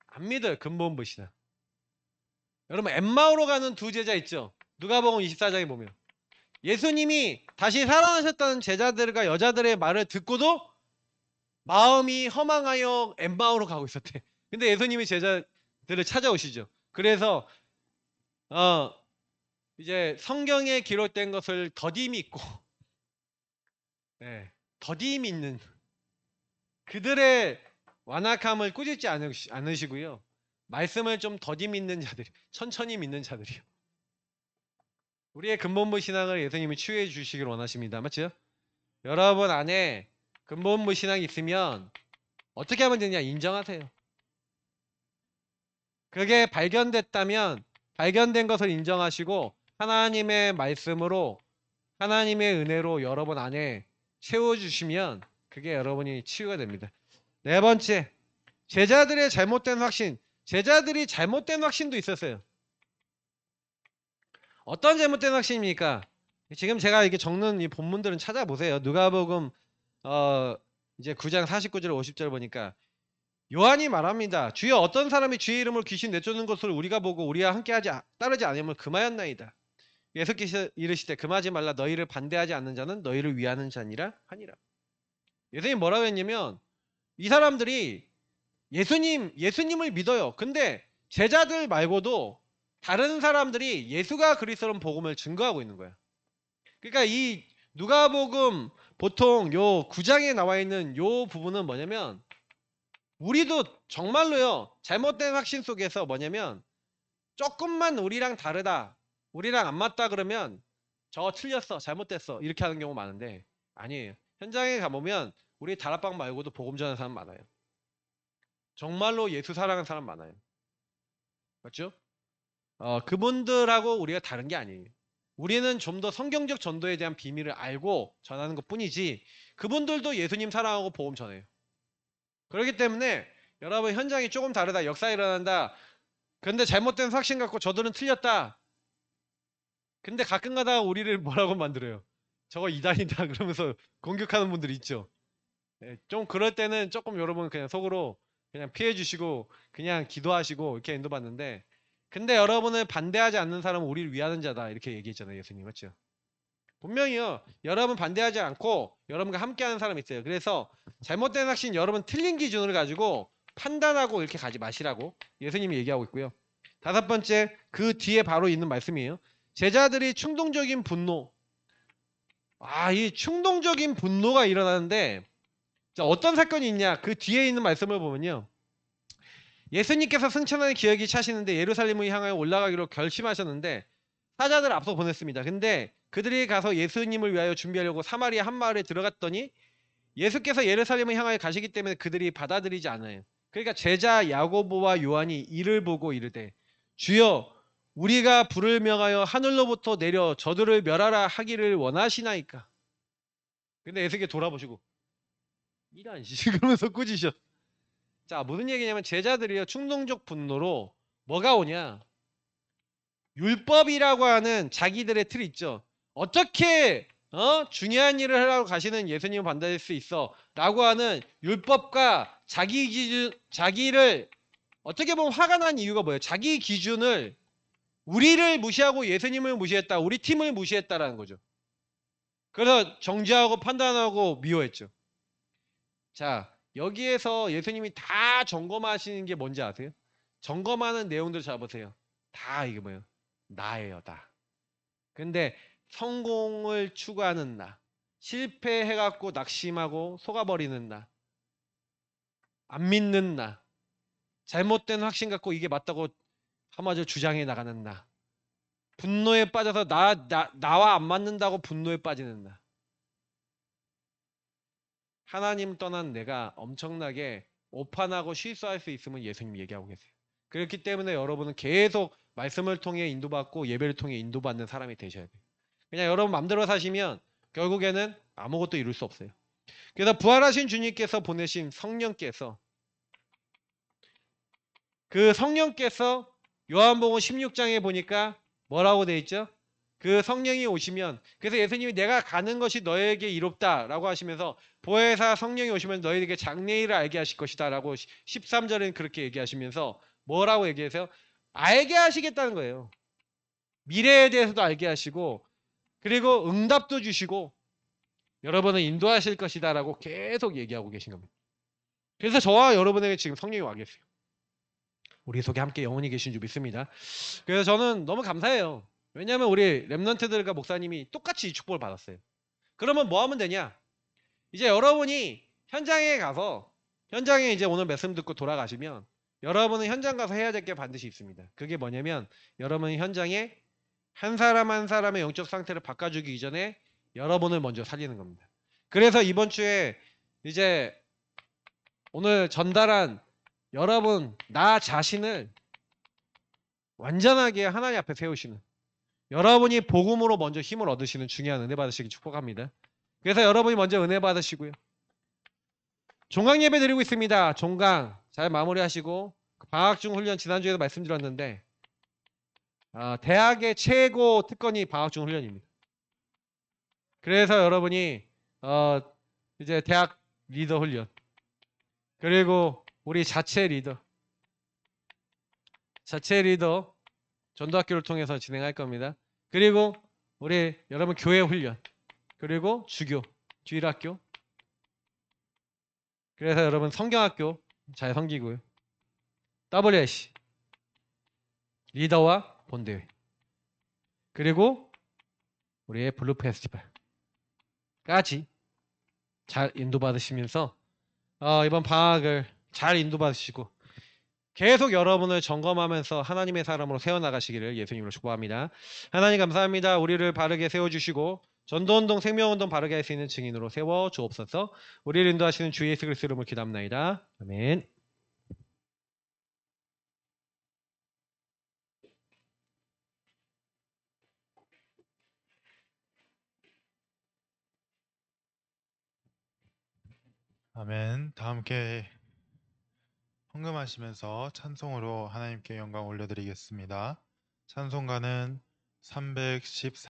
안 믿어요. 근본 보시나. 여러분 엠마오로 가는 두 제자 있죠. 누가복음 24장에 보면 예수님이 다시 살아나셨다는 제자들과 여자들의 말을 듣고도 마음이 허망하여 엠마오로 가고 있었대. 근데 예수님이 제자들을 찾아오시죠. 그래서 이제 성경에 기록된 것을 더디 믿고 더디 믿는 그들의 완악함을 꾸짖지 않으시고요. 말씀을 좀 더디 믿는 자들이 천천히 믿는 자들이요. 우리의 근본부 신앙을 예수님이 치유해 주시길 원하십니다. 맞죠? 여러분 안에 근본부 신앙이 있으면 어떻게 하면 되냐? 인정하세요. 그게 발견됐다면 발견된 것을 인정하시고 하나님의 말씀으로 하나님의 은혜로 여러분 안에 채워주시면 그게 여러분이 치유가 됩니다. 네 번째, 제자들의 잘못된 확신. 제자들이 잘못된 확신도 있었어요. 어떤 잘못된 확신입니까? 지금 제가 이렇게 적는 이 본문들은 찾아보세요. 누가복음 이제 9장 49절 50절 보니까 요한이 말합니다. 주여 어떤 사람이 주의 이름으로 귀신 내쫓는 것을 우리가 보고 우리와 함께하지 따르지 않으면 금하였나이다. 예수께서 이르시되 금하지 말라. 너희를 반대하지 않는 자는 너희를 위하는 자니라 하니라. 예수님 뭐라고 했냐면 이 사람들이 예수님을 믿어요. 근데 제자들 말고도 다른 사람들이 예수가 그리스도라는 복음을 증거하고 있는 거야. 그러니까 이 누가복음 보통 요 9장에 나와 있는 요 부분은 뭐냐면 우리도 정말로요 잘못된 확신 속에서 뭐냐면 조금만 우리랑 다르다 우리랑 안 맞다 그러면 저거 틀렸어 잘못됐어 이렇게 하는 경우 많은데 아니에요. 현장에 가보면 우리 다락방 말고도 복음 전하는 사람 많아요. 정말로 예수 사랑하는 사람 많아요. 맞죠? 그분들하고 우리가 다른 게 아니에요. 우리는 좀 더 성경적 전도에 대한 비밀을 알고 전하는 것 뿐이지 그분들도 예수님 사랑하고 복음 전해요. 그렇기 때문에 여러분 현장이 조금 다르다 역사 일어난다 근데 잘못된 확신 갖고 저들은 틀렸다 근데 가끔 가다가 우리를 뭐라고 만들어요. 저거 이단이다 그러면서 공격하는 분들이 있죠. 좀 그럴 때는 조금 여러분 그냥 속으로 그냥 피해 주시고 그냥 기도하시고 이렇게 인도받는데 근데 여러분을 반대하지 않는 사람은 우리를 위하는 자다 이렇게 얘기했잖아요. 예수님 맞죠? 분명히요. 여러분 반대하지 않고 여러분과 함께하는 사람이 있어요. 그래서 잘못된 확신 여러분 틀린 기준을 가지고 판단하고 이렇게 가지 마시라고 예수님이 얘기하고 있고요. 다섯 번째 그 뒤에 바로 있는 말씀이에요. 제자들이 충동적인 분노. 이 충동적인 분노가 일어나는데 자, 어떤 사건이 있냐? 그 뒤에 있는 말씀을 보면요. 예수님께서 승천하는 기억이 차시는데 예루살렘을 향하여 올라가기로 결심하셨는데 사자들 앞서 보냈습니다. 근데 그들이 가서 예수님을 위하여 준비하려고 사마리아 한 마을에 들어갔더니 예수께서 예루살렘을 향하여 가시기 때문에 그들이 받아들이지 않아요. 그러니까 제자 야고보와 요한이 이를 보고 이르되 주여 우리가 불을 명하여 하늘로부터 내려 저들을 멸하라 하기를 원하시나이까. 근데 예수께 돌아보시고 이란 씨 그러면서 꾸짖으셨. 자, 무슨 얘기냐면 제자들이요 충동적 분노로 뭐가 오냐? 율법이라고 하는 자기들의 틀이 있죠. 어떻게 중요한 일을 하려고 가시는 예수님을 받아들일 수 있어? 라고 하는 율법과 자기 기준, 자기를 어떻게 보면 화가 난 이유가 뭐예요? 자기 기준을 우리를 무시하고 예수님을 무시했다. 우리 팀을 무시했다라는 거죠. 그래서 정죄하고 판단하고 미워했죠. 자, 여기에서 예수님이 다 점검하시는 게 뭔지 아세요? 점검하는 내용들 잡으세요. 다 이게 뭐예요? 나예요, 나. 근데 성공을 추구하는 나, 실패해갖고 낙심하고 속아버리는 나, 안 믿는 나, 잘못된 확신 갖고 이게 맞다고 한마디로 주장해 나가는 나, 분노에 빠져서 나와 안 맞는다고 분노에 빠지는 나. 하나님 떠난 내가 엄청나게 오판하고 실수할 수 있으면 예수님 얘기하고 계세요. 그렇기 때문에 여러분은 계속 말씀을 통해 인도받고 예배를 통해 인도받는 사람이 되셔야 돼요. 그냥 여러분 마음대로 사시면 결국에는 아무것도 이룰 수 없어요. 그래서 부활하신 주님께서 보내신 성령께서 그 성령께서 요한복음 16장에 보니까 뭐라고 돼 있죠? 그 성령이 오시면 그래서 예수님이 내가 가는 것이 너에게 이롭다라고 하시면서 보혜사 성령이 오시면 너희에게 장래일을 알게 하실 것이다 라고 13절은 그렇게 얘기하시면서 뭐라고 얘기하세요? 알게 하시겠다는 거예요. 미래에 대해서도 알게 하시고 그리고 응답도 주시고 여러분을 인도하실 것이다 라고 계속 얘기하고 계신 겁니다. 그래서 저와 여러분에게 지금 성령이 와 계세요. 우리 속에 함께 영원히 계신 줄 믿습니다. 그래서 저는 너무 감사해요. 왜냐하면 우리 랩런트들과 목사님이 똑같이 이 축복을 받았어요. 그러면 뭐 하면 되냐? 이제 여러분이 현장에 가서 현장에 이제 오늘 말씀 듣고 돌아가시면 여러분은 현장 가서 해야 될 게 반드시 있습니다. 그게 뭐냐면 여러분은 현장에 한 사람 한 사람의 영적 상태를 바꿔주기 이전에 여러분을 먼저 살리는 겁니다. 그래서 이번 주에 이제 오늘 전달한 여러분 나 자신을 완전하게 하나님 앞에 세우시는 여러분이 복음으로 먼저 힘을 얻으시는 중요한 은혜 받으시기 축복합니다. 그래서 여러분이 먼저 은혜 받으시고요. 종강 예배 드리고 있습니다. 종강 잘 마무리하시고 방학 중 훈련 지난주에도 말씀드렸는데 대학의 최고 특권이 방학 중 훈련입니다. 그래서 여러분이 이제 대학 리더 훈련 그리고 우리 자체 리더 전도학교를 통해서 진행할 겁니다. 그리고 우리 여러분 교회 훈련 그리고 주교 주일학교 그래서 여러분 성경학교 잘 섬기고요. WS 리더와 본대회 그리고 우리의 블루 페스티벌까지 잘 인도받으시면서 이번 방학을 잘 인도받으시고 계속 여러분을 점검하면서 하나님의 사람으로 세워나가시기를 예수님으로 축복합니다. 하나님 감사합니다. 우리를 바르게 세워주시고 전도운동 생명운동 바르게 할 수 있는 증인으로 세워주옵소서. 우리를 인도하시는 주 예수 그리스도 이름으로 기도합나이다. 아멘.
아멘. 다 함께 헌금하시면서 찬송으로 하나님께 영광 올려드리겠습니다. 찬송가는 314